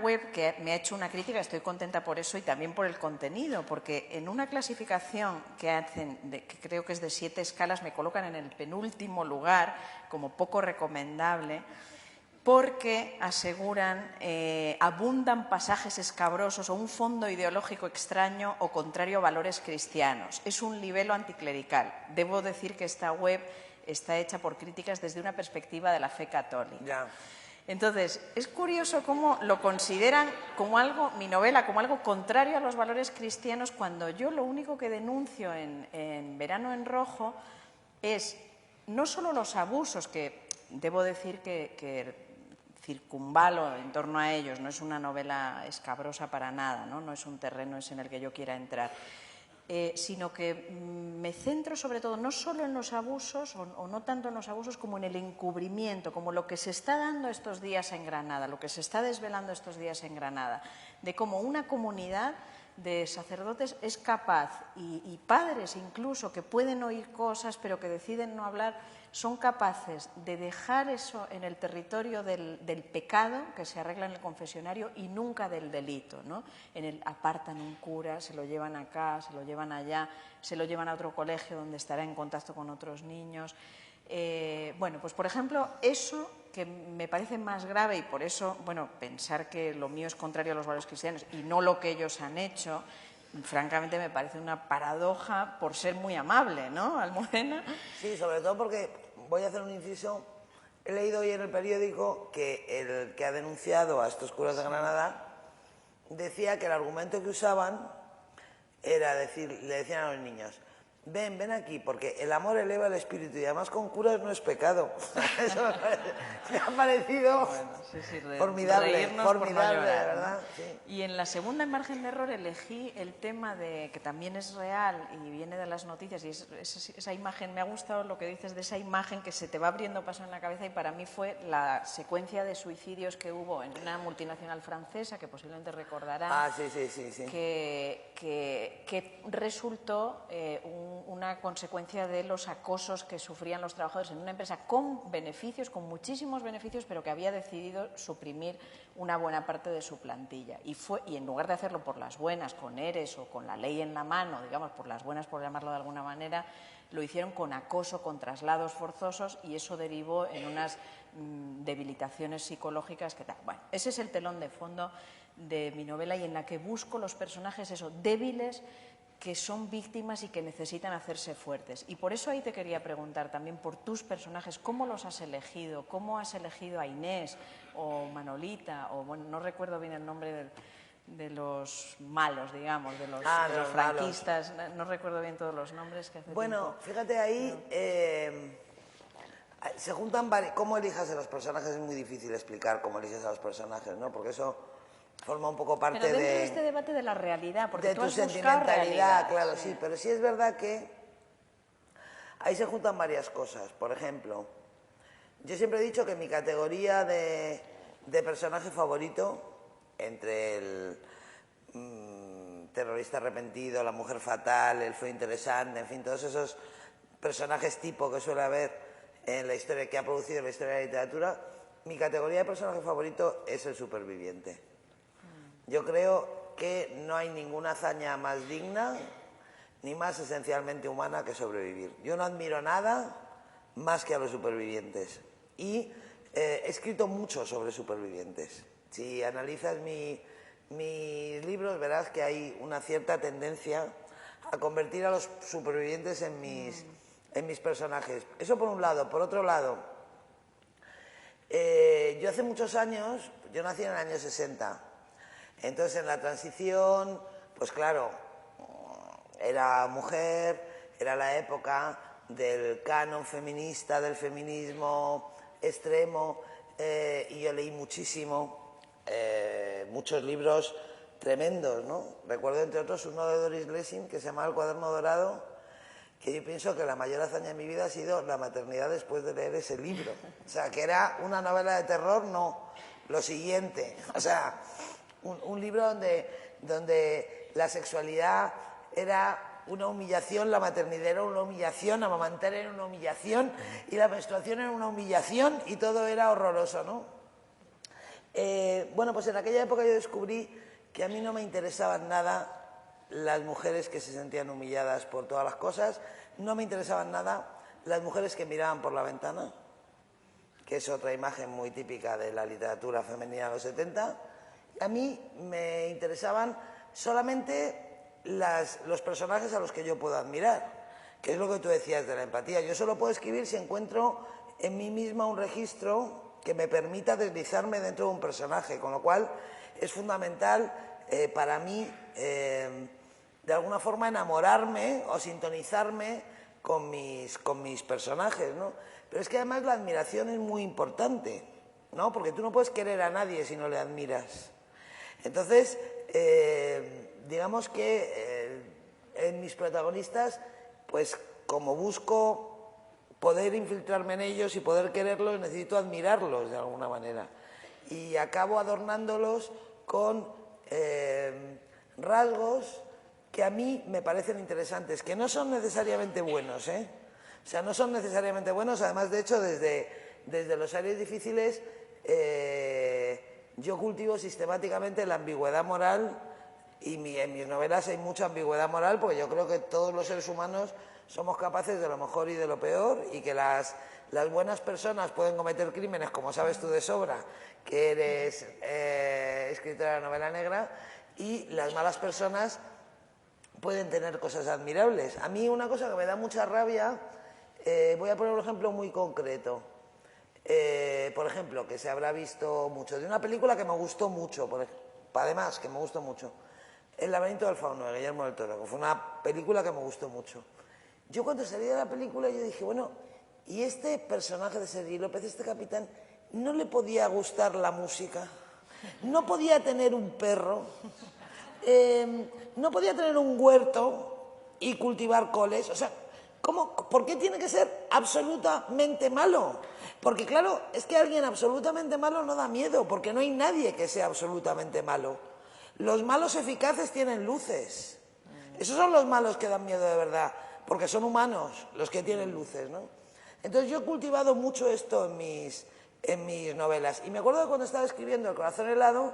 web que me ha hecho una crítica, estoy contenta por eso y también por el contenido, porque en una clasificación que hacen, que creo que es de 7 escalas, me colocan en el penúltimo lugar como poco recomendable, porque aseguran abundan pasajes escabrosos o un fondo ideológico extraño o contrario a valores cristianos. Es un libelo anticlerical. Debo decir que esta web está hecha por críticas desde una perspectiva de la fe católica. Ya. Entonces, es curioso cómo lo consideran como algo, mi novela, como algo contrario a los valores cristianos, cuando yo lo único que denuncio en Verano en Rojo es no solo los abusos, que debo decir que circunvalo en torno a ellos, no es una novela escabrosa para nada, no es un terreno en el que yo quiera entrar, sino que me centro sobre todo no solo en los abusos o no tanto en los abusos como en el encubrimiento, como lo que se está dando estos días en Granada, lo que se está desvelando estos días en Granada, de cómo una comunidad de sacerdotes es capaz, y padres incluso, que pueden oír cosas pero que deciden no hablar, son capaces de dejar eso en el territorio del pecado, que se arregla en el confesionario, y nunca del delito, ¿no? Apartan un cura, se lo llevan acá, se lo llevan allá, se lo llevan a otro colegio donde estará en contacto con otros niños. Bueno, pues por ejemplo, eso que me parece más grave, y por eso, bueno, pensar que lo mío es contrario a los valores cristianos y no lo que ellos han hecho, francamente me parece una paradoja por ser muy amable, ¿no, Almudena? Sí, sobre todo porque, voy a hacer un inciso, he leído hoy en el periódico que el que ha denunciado a estos curas de Granada decía que el argumento que usaban era decir, le decían a los niños: ven aquí, porque el amor eleva el espíritu y además con curas no es pecado. Eso me ha parecido formidable, de verdad. Sí. Y en la segunda, En margen de error, elegí el tema que también es real y viene de las noticias, y esa imagen, me ha gustado lo que dices de esa imagen que se te va abriendo paso en la cabeza, y para mí fue la secuencia de suicidios que hubo en una multinacional francesa, que posiblemente recordarán. Ah, sí. Que resultó una consecuencia de los acosos que sufrían los trabajadores en una empresa con beneficios, con muchísimos beneficios, pero que había decidido suprimir una buena parte de su plantilla. Y en lugar de hacerlo por las buenas, con ERES o con la ley en la mano, digamos, por las buenas, por llamarlo de alguna manera, lo hicieron con acoso, con traslados forzosos, y eso derivó en unas debilitaciones psicológicas que tal. Bueno, ese es el telón de fondo de mi novela, y en la que busco los personajes débiles, que son víctimas y que necesitan hacerse fuertes. Y por eso ahí te quería preguntar también por tus personajes, ¿cómo los has elegido? ¿Cómo has elegido a Inés o Manolita? O bueno, no recuerdo bien el nombre de los malos, digamos, de los franquistas. No recuerdo bien todos los nombres que hace Bueno, tiempo. fíjate ahí, se juntan varios. ¿Cómo elijas a los personajes? Es muy difícil explicar cómo eliges a los personajes, ¿no? Porque eso forma un poco parte pero dentro de este debate de la realidad, porque de tú tu has buscado sentimentalidad, realidad. claro, sí, pero sí es verdad que ahí se juntan varias cosas. Por ejemplo, yo siempre he dicho que mi categoría de personaje favorito, entre el terrorista arrepentido, la mujer fatal, el feo interesante, en fin, todos esos personajes tipo que suele haber en la historia, que ha producido la historia de la literatura, mi categoría de personaje favorito es el superviviente. Yo creo que no hay ninguna hazaña más digna ni más esencialmente humana que sobrevivir. Yo no admiro nada más que a los supervivientes. Y he escrito mucho sobre supervivientes. Si analizas mis libros verás que hay una cierta tendencia a convertir a los supervivientes en mis personajes. Eso por un lado. Por otro lado, yo hace muchos años, yo nací en el año 60, entonces en la transición, pues claro, era mujer, era la época del canon feminista, del feminismo extremo, y yo leí muchísimo, muchos libros tremendos, ¿no? Recuerdo entre otros uno de Doris Lessing que se llama El cuaderno dorado, que yo pienso que la mayor hazaña de mi vida ha sido la maternidad después de leer ese libro. O sea, que era una novela de terror, no, lo siguiente. O sea, un libro donde la sexualidad era una humillación, la maternidad era una humillación, amamantar era una humillación y la menstruación era una humillación y todo era horroroso, ¿no? Bueno, pues en aquella época yo descubrí que a mí no me interesaban nada las mujeres que se sentían humilladas por todas las cosas, no me interesaban nada las mujeres que miraban por la ventana, que es otra imagen muy típica de la literatura femenina de los 70. A mí me interesaban solamente los personajes a los que yo puedo admirar, que es lo que tú decías de la empatía. Yo solo puedo escribir si encuentro en mí misma un registro que me permita deslizarme dentro de un personaje, con lo cual es fundamental para mí de alguna forma enamorarme o sintonizarme con mis personajes, ¿no? Pero es que además la admiración es muy importante, ¿no? Porque tú no puedes querer a nadie si no le admiras. Entonces, digamos que en mis protagonistas, pues como busco poder infiltrarme en ellos y poder quererlos, necesito admirarlos de alguna manera. Y acabo adornándolos con rasgos que a mí me parecen interesantes, que no son necesariamente buenos, ¿eh? O sea, no son necesariamente buenos, además, de hecho, desde los años difíciles yo cultivo sistemáticamente la ambigüedad moral y en mis novelas hay mucha ambigüedad moral porque yo creo que todos los seres humanos somos capaces de lo mejor y de lo peor y que las buenas personas pueden cometer crímenes, como sabes tú de sobra, que eres escritora de novela negra, y las malas personas pueden tener cosas admirables. A mí una cosa que me da mucha rabia, voy a poner un ejemplo muy concreto. Por ejemplo, que se habrá visto mucho, de una película que me gustó mucho, además que me gustó mucho, El laberinto del fauno, de Guillermo del Toro, que fue una película que me gustó mucho. Yo cuando salí de la película yo dije, bueno, ¿y este personaje de Sergi López, este capitán, no le podía gustar la música? ¿No podía tener un perro? ¿No podía tener un huerto y cultivar coles? O sea, ¿por qué tiene que ser absolutamente malo? Porque claro, es que alguien absolutamente malo no da miedo, porque no hay nadie que sea absolutamente malo. Los malos eficaces tienen luces. Esos son los malos que dan miedo de verdad, porque son humanos los que tienen luces, ¿no? Entonces yo he cultivado mucho esto en mis novelas. Y me acuerdo que cuando estaba escribiendo El corazón helado,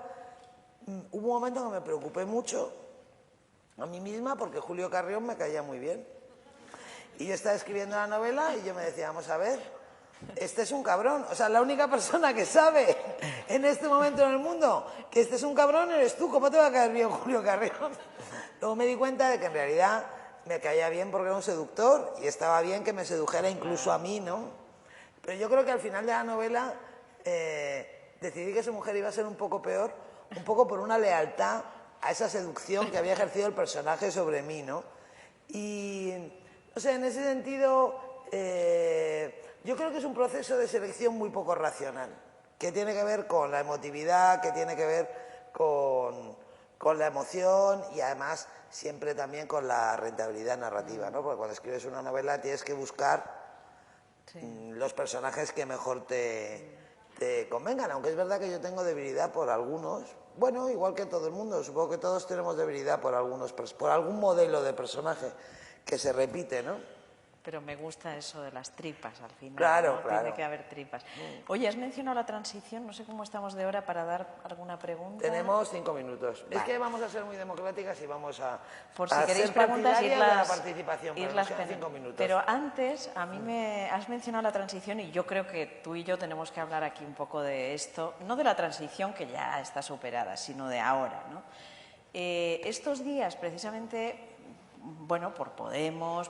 hubo un momento que me preocupé mucho a mí misma porque Julio Carrión me caía muy bien. Y yo estaba escribiendo la novela y yo me decía, vamos a ver, este es un cabrón. O sea, la única persona que sabe en este momento en el mundo que este es un cabrón eres tú. ¿Cómo te va a caer bien Julio Carrión? Luego me di cuenta de que en realidad me caía bien porque era un seductor y estaba bien que me sedujera incluso a mí, ¿no? Pero yo creo que al final de la novela decidí que esa mujer iba a ser un poco peor, un poco por una lealtad a esa seducción que había ejercido el personaje sobre mí, ¿no? Y, o sea, en ese sentido, yo creo que es un proceso de selección muy poco racional, que tiene que ver con la emotividad, que tiene que ver con la emoción y además siempre también con la rentabilidad narrativa, ¿no? Porque cuando escribes una novela tienes que buscar los personajes que mejor te convengan, aunque es verdad que yo tengo debilidad por algunos, bueno, igual que todo el mundo, supongo que todos tenemos debilidad por algún modelo de personaje que se repite, ¿no? Pero me gusta eso de las tripas al final. Claro, ¿no? claro. Tiene que haber tripas. Oye, has mencionado la transición, no sé cómo estamos de hora para dar alguna pregunta. Tenemos 5 minutos. Vale. Es que vamos a ser muy democráticas y vamos a por si queréis preguntas, de la participación, irlas pero 5 minutos. Pero antes, a mí me has mencionado la transición y yo creo que tú y yo tenemos que hablar aquí un poco de esto, no de la transición que ya está superada, sino de ahora, ¿no? Estos días, precisamente, bueno, por Podemos,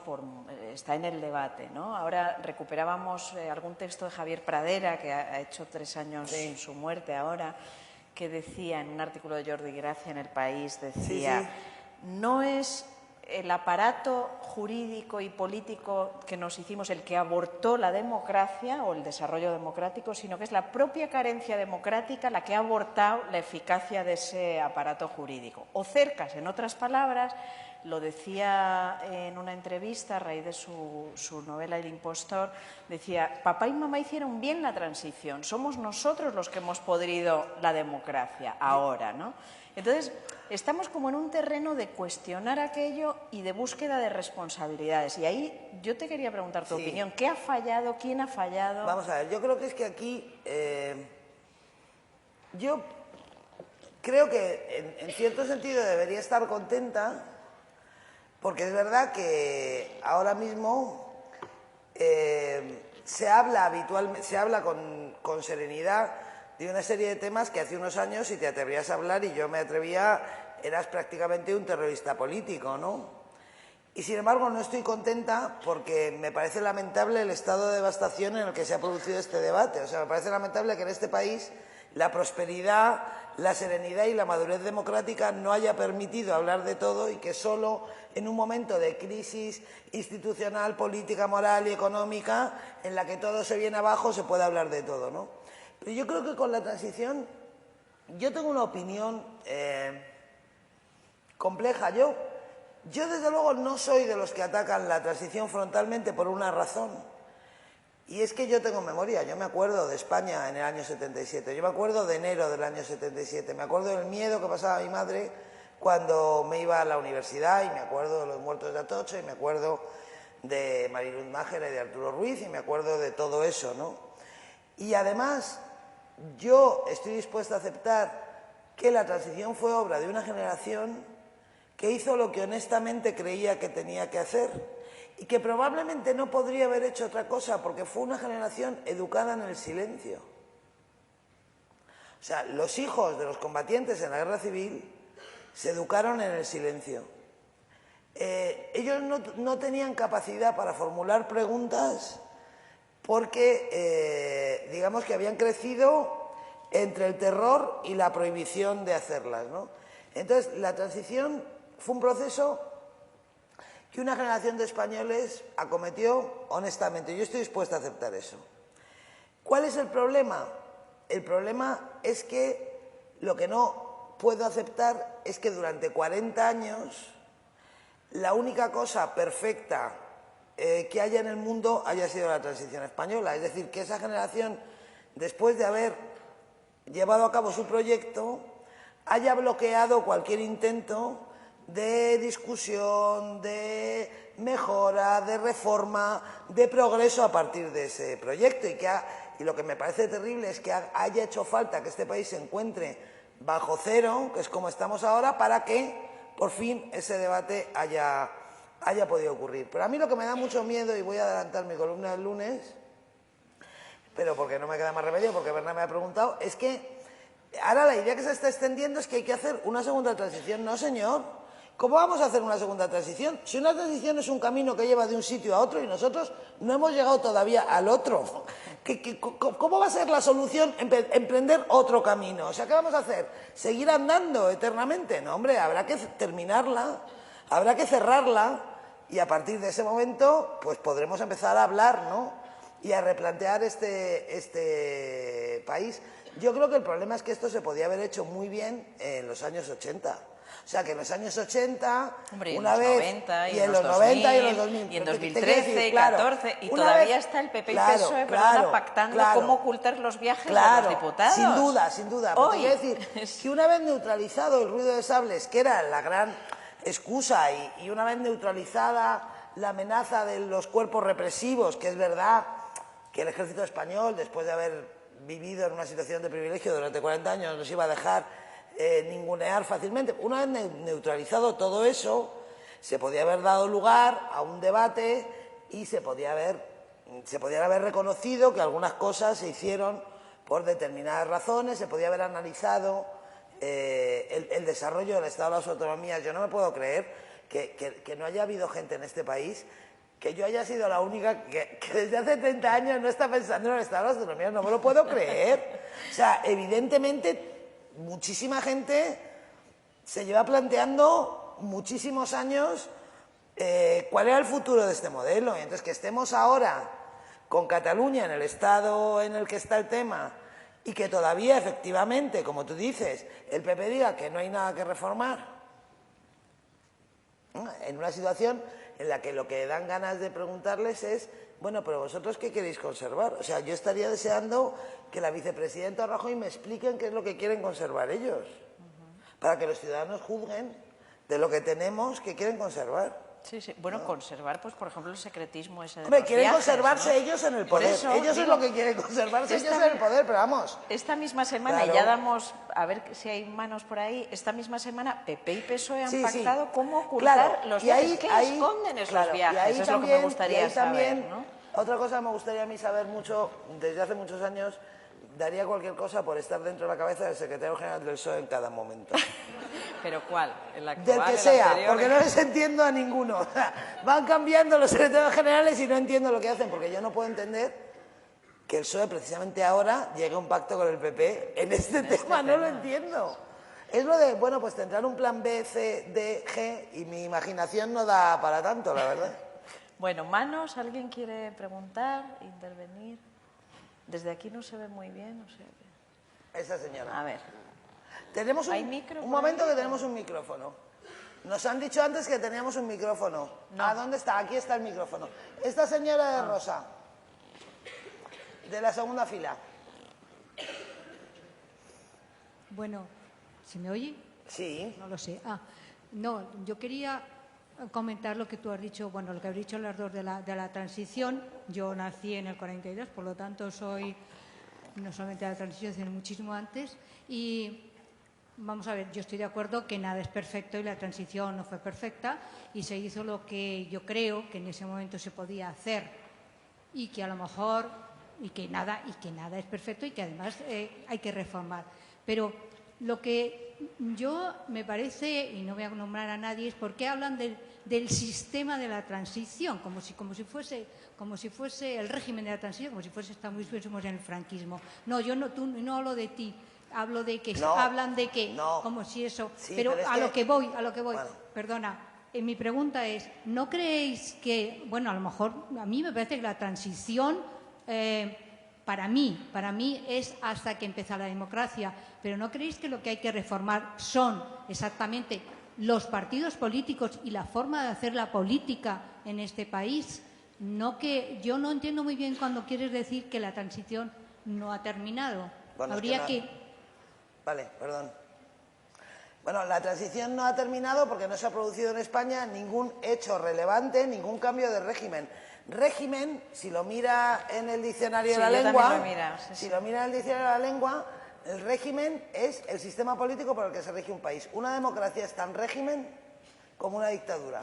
está en el debate, ¿no? Ahora recuperábamos algún texto de Javier Pradera, que ha hecho 3 años sin su muerte ahora, que decía en un artículo de Jordi Gracia en El País, decía, no es el aparato jurídico y político que nos hicimos el que abortó la democracia o el desarrollo democrático, sino que es la propia carencia democrática la que ha abortado la eficacia de ese aparato jurídico. O Cercas, en otras palabras, lo decía en una entrevista a raíz de su novela El impostor, decía, papá y mamá hicieron bien la transición, somos nosotros los que hemos podrido la democracia ahora, ¿no? Entonces, estamos como en un terreno de cuestionar aquello y de búsqueda de responsabilidades. Y ahí yo te quería preguntar tu opinión. ¿Qué ha fallado? ¿Quién ha fallado? Vamos a ver, yo creo que es que aquí... yo creo que en cierto sentido debería estar contenta porque es verdad que ahora mismo se habla con serenidad de una serie de temas que hace unos años, si te atrevías a hablar, y yo me atrevía, eras prácticamente un terrorista político, ¿no? Y sin embargo no estoy contenta porque me parece lamentable el estado de devastación en el que se ha producido este debate. O sea, me parece lamentable que en este país la prosperidad, la serenidad y la madurez democrática no haya permitido hablar de todo y que solo en un momento de crisis institucional, política, moral y económica, en la que todo se viene abajo, se puede hablar de todo, ¿no? Pero yo creo que con la transición, yo tengo una opinión compleja. Yo desde luego no soy de los que atacan la transición frontalmente por una razón. Y es que yo tengo memoria, yo me acuerdo de España en el año 77, yo me acuerdo de enero del año 77, me acuerdo del miedo que pasaba mi madre cuando me iba a la universidad, y me acuerdo de los muertos de Atocha, y me acuerdo de Mariluz Májera y de Arturo Ruiz, y me acuerdo de todo eso, ¿no? Y además, yo estoy dispuesta a aceptar que la transición fue obra de una generación que hizo lo que honestamente creía que tenía que hacer y que probablemente no podría haber hecho otra cosa porque fue una generación educada en el silencio. O sea, los hijos de los combatientes en la guerra civil se educaron en el silencio. Ellos no tenían capacidad para formular preguntas porque, digamos que habían crecido entre el terror y la prohibición de hacerlas, ¿no? Entonces, la transición fue un proceso que una generación de españoles acometió honestamente. Yo estoy dispuesta a aceptar eso. ¿Cuál es el problema? El problema es que lo que no puedo aceptar es que durante 40 años la única cosa perfecta que haya en el mundo haya sido la transición española. Es decir, que esa generación, después de haber llevado a cabo su proyecto, haya bloqueado cualquier intento de discusión, de mejora, de reforma, de progreso a partir de ese proyecto. Y lo que me parece terrible es que haya hecho falta que este país se encuentre bajo cero, que es como estamos ahora, para que por fin ese debate haya podido ocurrir. Pero a mí lo que me da mucho miedo, y voy a adelantar mi columna del lunes, pero porque no me queda más remedio, porque Bernat me ha preguntado, es que ahora la idea que se está extendiendo es que hay que hacer una segunda transición. No, señor. ¿Cómo vamos a hacer una segunda transición? Si una transición es un camino que lleva de un sitio a otro y nosotros no hemos llegado todavía al otro. ¿Cómo va a ser la solución emprender otro camino? O sea, ¿qué vamos a hacer? ¿Seguir andando eternamente? No, hombre, habrá que terminarla, habrá que cerrarla y a partir de ese momento pues podremos empezar a hablar, ¿no? Y a replantear este país. Yo creo que el problema es que esto se podía haber hecho muy bien en los años 80. O sea, que en los años 80, hombre, una en los vez, 90, y en los 90 y en los 2000. y en Pero 2013 y claro, 14, y una todavía vez- está el PP y claro, PSOE, claro, pactando claro, cómo ocultar los viajes de claro, los diputados. sin duda, sin duda. Pero te Hoy. quiero decir que una vez neutralizado el ruido de sables, que era la gran excusa, y una vez neutralizada la amenaza de los cuerpos represivos, que es verdad que el ejército español, después de haber vivido en una situación de privilegio durante 40 años, nos iba a dejar ningunear fácilmente. Una vez neutralizado todo eso, se podía haber dado lugar a un debate y se podían haber reconocido que algunas cosas se hicieron por determinadas razones, se podía haber analizado el desarrollo del Estado de las Autonomías. Yo no me puedo creer que no haya habido gente en este país, que yo haya sido la única que desde hace 30 años no está pensando en el Estado de las Autonomías. No me lo puedo creer. O sea, evidentemente muchísima gente se lleva planteando muchísimos años cuál era el futuro de este modelo. Y entonces que estemos ahora con Cataluña en el estado en el que está el tema y que todavía efectivamente, como tú dices, el PP diga que no hay nada que reformar, en una situación en la que lo que dan ganas de preguntarles es, bueno, pero vosotros ¿qué queréis conservar? O sea, yo estaría deseando que la vicepresidenta Rajoy me expliquen qué es lo que quieren conservar ellos, para que los ciudadanos juzguen de lo que tenemos que quieren conservar. Sí, sí. Bueno, conservar, pues, por ejemplo, el secretismo ese de Hombre, los quieren viajes, conservarse ¿no? ellos en el Por poder. eso, Ellos es digo, lo que quieren conservarse ellos en el poder, pero vamos. Esta misma semana, Claro. y ya damos, a ver si hay manos por ahí, esta misma semana PP y PSOE han pactado cómo ocultar los viajes. ¿Qué esconden esos viajes? Es lo que me gustaría saber, ¿no? Otra cosa que me gustaría a mí saber mucho, desde hace muchos años, daría cualquier cosa por estar dentro de la cabeza del secretario general del PSOE en cada momento. ¿Pero cuál? ¿El actual, Del que el sea, anterior? porque no les entiendo a ninguno. O sea, van cambiando los secretarios generales y no entiendo lo que hacen, porque yo no puedo entender que el PSOE precisamente ahora llegue a un pacto con el PP en este tema, no lo entiendo. Es lo de, bueno, pues tendrán un plan B, C, D, G, y mi imaginación no da para tanto, la verdad. Bueno, manos, ¿alguien quiere preguntar, intervenir? Desde aquí no se ve muy bien, o sea que... Esa señora. A ver. Tenemos ¿Hay micro un por momento ahí, que o? tenemos un micrófono. Nos han dicho antes que teníamos un micrófono. No. ¿A dónde está? Aquí está el micrófono. Esta señora de rosa, de la segunda fila. Bueno, ¿se me oye? Sí. No lo sé. No, yo quería comentar lo que tú has dicho, bueno, lo que has dicho las dos de la transición. Yo nací en el 42, por lo tanto soy no solamente de la transición, sino muchísimo antes. Y vamos a ver, yo estoy de acuerdo que nada es perfecto y la transición no fue perfecta y se hizo lo que yo creo que en ese momento se podía hacer y que a lo mejor y que nada es perfecto y que además hay que reformar. Pero lo que yo me parece, y no voy a nombrar a nadie, es por qué hablan del sistema de la transición, como si fuese el régimen de la transición, como si estuviésemos en el franquismo. No, yo no hablo de ti, hablo de que No, hablan de que, no. como si eso, Sí, pero pero es a que- lo que voy, Bueno. perdona. Mi pregunta es, ¿no creéis que, bueno, a lo mejor a mí me parece que la transición para mí es hasta que empieza la democracia, pero ¿no creéis que lo que hay que reformar son exactamente los partidos políticos y la forma de hacer la política en este país? No, que yo no entiendo muy bien cuando quieres decir que la transición no ha terminado. Bueno, es Habría que que... Vale, perdón. Bueno, la transición no ha terminado porque no se ha producido en España ningún hecho relevante, ningún cambio de régimen. Régimen, si lo mira en el diccionario Sí, de la yo lengua, también lo he mirado, sí, si sí. lo mira en el diccionario de la lengua, el régimen es el sistema político por el que se rige un país. Una democracia es tan régimen como una dictadura.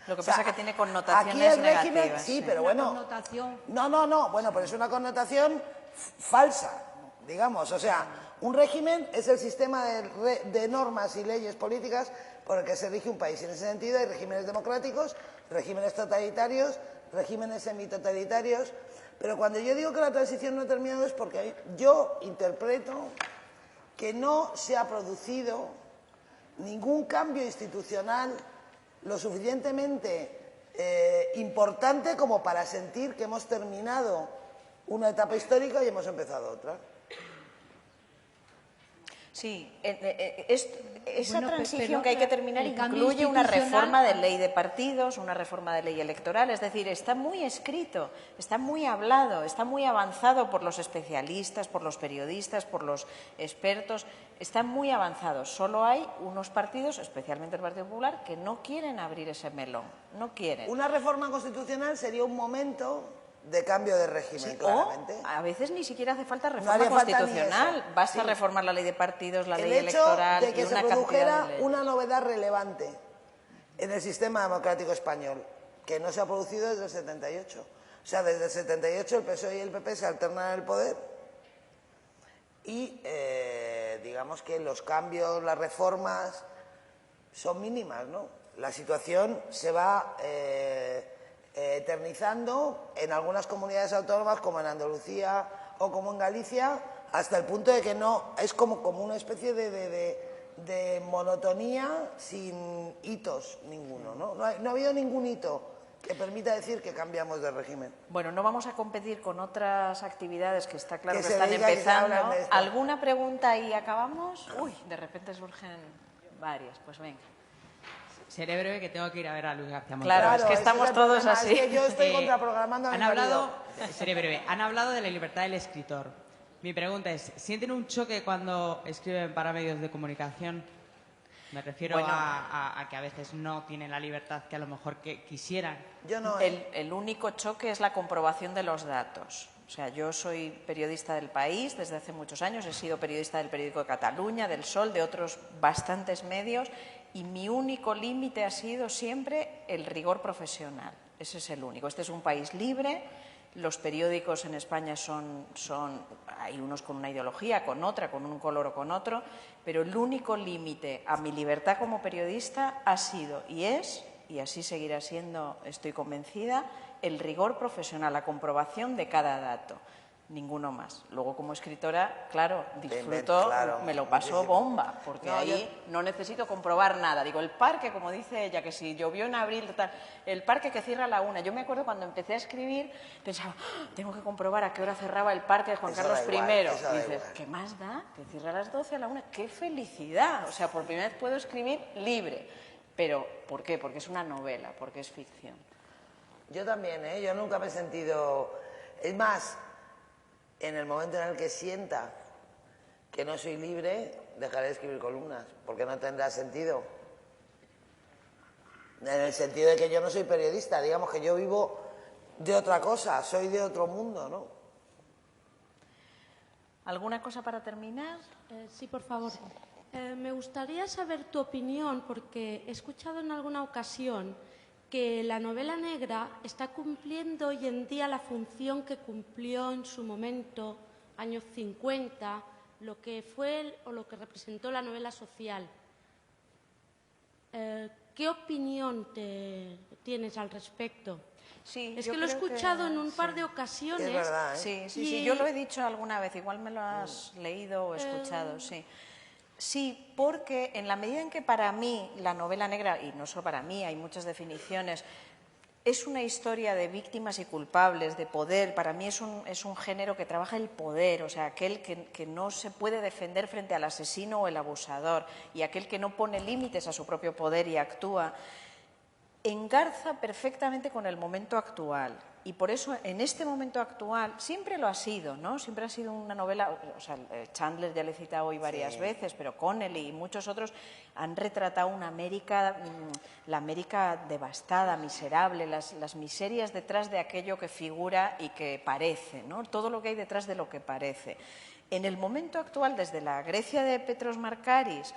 Lo que O sea, pasa es que tiene connotaciones aquí el régimen, negativas. sí, Sí. pero Una bueno. connotación. No, bueno, pero es una connotación falsa, digamos. O sea, un régimen es el sistema de normas y leyes políticas por el que se rige un país. En ese sentido hay regímenes democráticos, regímenes totalitarios, regímenes semitotalitarios. Pero cuando yo digo que la transición no ha terminado es porque yo interpreto que no se ha producido ningún cambio institucional lo suficientemente importante como para sentir que hemos terminado una etapa histórica y hemos empezado otra. Sí, esa Bueno, transición pero que hay que terminar el cambio incluye una institucional- reforma de ley de partidos, una reforma de ley electoral, es decir, está muy escrito, está muy hablado, está muy avanzado por los especialistas, por los periodistas, por los expertos, está muy avanzado. Solo hay unos partidos, especialmente el Partido Popular, que no quieren abrir ese melón, no quieren. Una reforma constitucional sería un momento de cambio de régimen, Sí, claramente. o a veces ni siquiera hace falta No reforma haría falta ni constitucional, eso. basta Sí. reformar la ley de partidos, la El ley hecho electoral de y que se una cantidad produjera de leyes. una novedad relevante en el sistema democrático español, que no se ha producido desde el 78. O sea, desde el 78 el PSOE y el PP se alternan en el poder y digamos que los cambios, las reformas son mínimas, ¿no? La situación se va eternizando en algunas comunidades autónomas como en Andalucía o como en Galicia, hasta el punto de que no es como una especie de monotonía sin hitos ninguno, ¿no? No ha habido ningún hito que permita decir que cambiamos de régimen. Bueno, no vamos a competir con otras actividades que está claro Que que se están diga que se empezando. hablan de esto. ¿Alguna pregunta y acabamos? Uy, de repente surgen varias, pues venga. Seré breve, que tengo que ir a ver a Luis García Montero. Claro, es que ese estamos el todos problema, así. Es que yo estoy contraprogramando a mi Han hablado, marido. seré breve, han hablado de la libertad del escritor. Mi pregunta es, ¿sienten un choque cuando escriben para medios de comunicación? Me refiero Bueno. a que a veces no tienen la libertad que a lo mejor que quisieran. Yo no. El único choque es la comprobación de los datos. O sea, yo soy periodista del País desde hace muchos años, he sido periodista del Periódico de Cataluña, del Sol, de otros bastantes medios, y mi único límite ha sido siempre el rigor profesional. Ese es el único. Este es un país libre. Los periódicos en España hay unos con una ideología, con otra, con un color o con otro, pero el único límite a mi libertad como periodista ha sido y es, y así seguirá siendo, estoy convencida, el rigor profesional, la comprobación de cada dato. Ninguno más. Luego, como escritora, claro, disfruto, claro, me lo paso muchísimo. bomba, porque No, ahí no necesito comprobar nada. Digo, el parque, como dice ella, que si llovió en abril, tal, el parque que cierra a la 1. Yo me acuerdo cuando empecé a escribir, pensaba, "Ah, tengo que comprobar a qué hora cerraba el parque de Juan Eso Carlos da igual, I". eso da Y dices, igual. ¿qué más da? Que cierra a las 12, a la 1. ¡Qué felicidad! O sea, por primera vez puedo escribir libre. Pero, ¿por qué? Porque es una novela, porque es ficción. Yo también, ¿eh? Yo nunca me he sentido... Es más, en el momento en el que sienta que no soy libre, dejaré de escribir columnas, porque no tendrá sentido. En el sentido de que yo no soy periodista, digamos que yo vivo de otra cosa, soy de otro mundo, ¿no? ¿Alguna cosa para terminar? Sí, por favor. Me gustaría saber tu opinión, porque he escuchado en alguna ocasión que la novela negra está cumpliendo hoy en día la función que cumplió en su momento, años 50, lo que fue o lo que representó la novela social. ¿Qué opinión tienes al respecto? Sí, Es yo que lo he creo escuchado en un par sí. de ocasiones. Es verdad, ¿eh? Sí, sí, Y- sí, yo lo he dicho alguna vez, igual me lo has leído o escuchado, sí. Sí, porque en la medida en que para mí la novela negra, y no solo para mí, hay muchas definiciones, es una historia de víctimas y culpables, de poder. Para mí es un género que trabaja el poder, o sea, aquel que no se puede defender frente al asesino o el abusador y aquel que no pone límites a su propio poder y actúa. Engarza perfectamente con el momento actual y por eso en este momento actual siempre lo ha sido, ¿no? Siempre ha sido una novela, o sea, Chandler ya le he citado hoy varias veces, pero Connelly y muchos otros han retratado una América, la América devastada, miserable, las miserias detrás de aquello que figura y que parece, ¿no? Todo lo que hay detrás de lo que parece. En el momento actual, desde la Grecia de Petros Markaris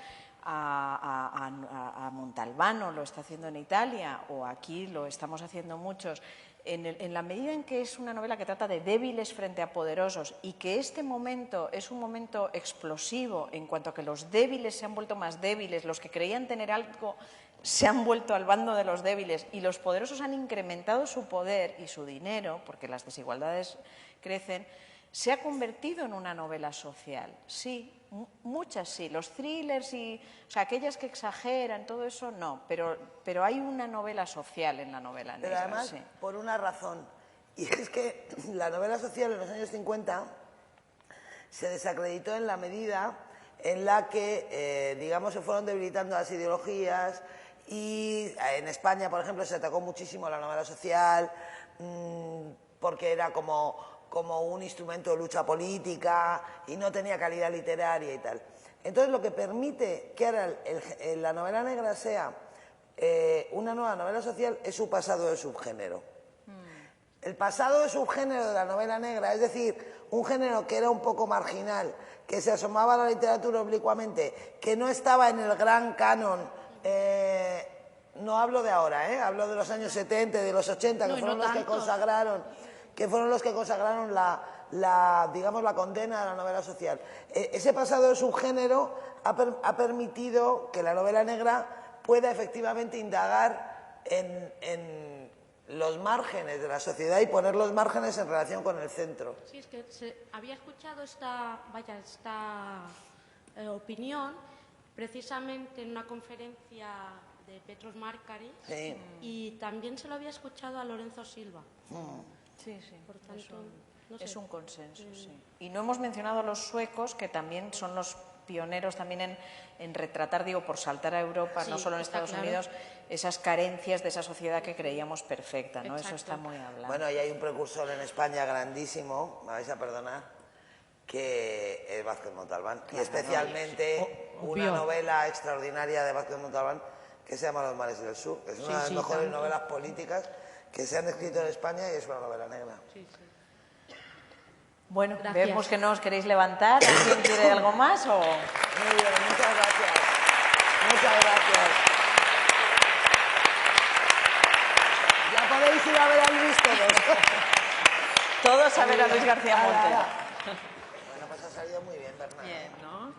a Montalbano, lo está haciendo en Italia, o aquí lo estamos haciendo muchos, en la medida en que es una novela que trata de débiles frente a poderosos y que este momento es un momento explosivo en cuanto a que los débiles se han vuelto más débiles, los que creían tener algo se han vuelto al bando de los débiles y los poderosos han incrementado su poder y su dinero, porque las desigualdades crecen, se ha convertido en una novela social. Sí, muchas sí. Los thrillers y, o sea, aquellas que exageran, todo eso no, pero hay una novela social en la novela negra. Pero además, sí. por una razón, y es que la novela social en los años 50 se desacreditó en la medida en la que, digamos, se fueron debilitando las ideologías y en España, por ejemplo, se atacó muchísimo la novela social porque era como un instrumento de lucha política y no tenía calidad literaria y tal. Entonces, lo que permite que ahora la novela negra sea una nueva novela social es su pasado de subgénero. El pasado de subgénero de la novela negra, es decir, un género que era un poco marginal, que se asomaba a la literatura oblicuamente, que no estaba en el gran canon, no hablo de ahora, hablo de los años 70, de los 80, que fueron los que consagraron digamos, la condena de la novela social. Ese pasado de subgénero ha permitido que la novela negra pueda efectivamente indagar en los márgenes de la sociedad y poner los márgenes en relación con el centro. Sí, es que había escuchado esta opinión precisamente en una conferencia de Petros Márkaris, Sí. y también se lo había escuchado a Lorenzo Silva. Sí, sí. Por tanto, no sé. Es un consenso, sí. Y no hemos mencionado a los suecos, que también son los pioneros también en retratar, digo, por saltar a Europa, Sí, no solo en está Estados claro. Unidos, esas carencias de esa sociedad que creíamos perfecta, ¿no? Eso Exacto. está muy hablado. Bueno, y hay un precursor en España grandísimo, me vais a perdonar, que es Vázquez Montalbán. Y especialmente una novela extraordinaria de Vázquez Montalbán que se llama Los mares del sur. Es una de las mejores novelas políticas que se han escrito en España y es una novela negra. Sí, sí. Bueno, Gracias. vemos que no os queréis levantar. ¿Alguien quiere algo más o...? Muy bien, muchas gracias. Muchas gracias. Ya podéis ir a ver a Luis todos. Todos a ver a Luis García Montes. Bueno, pues ha salido muy bien, Bernardo. Bien, ¿no?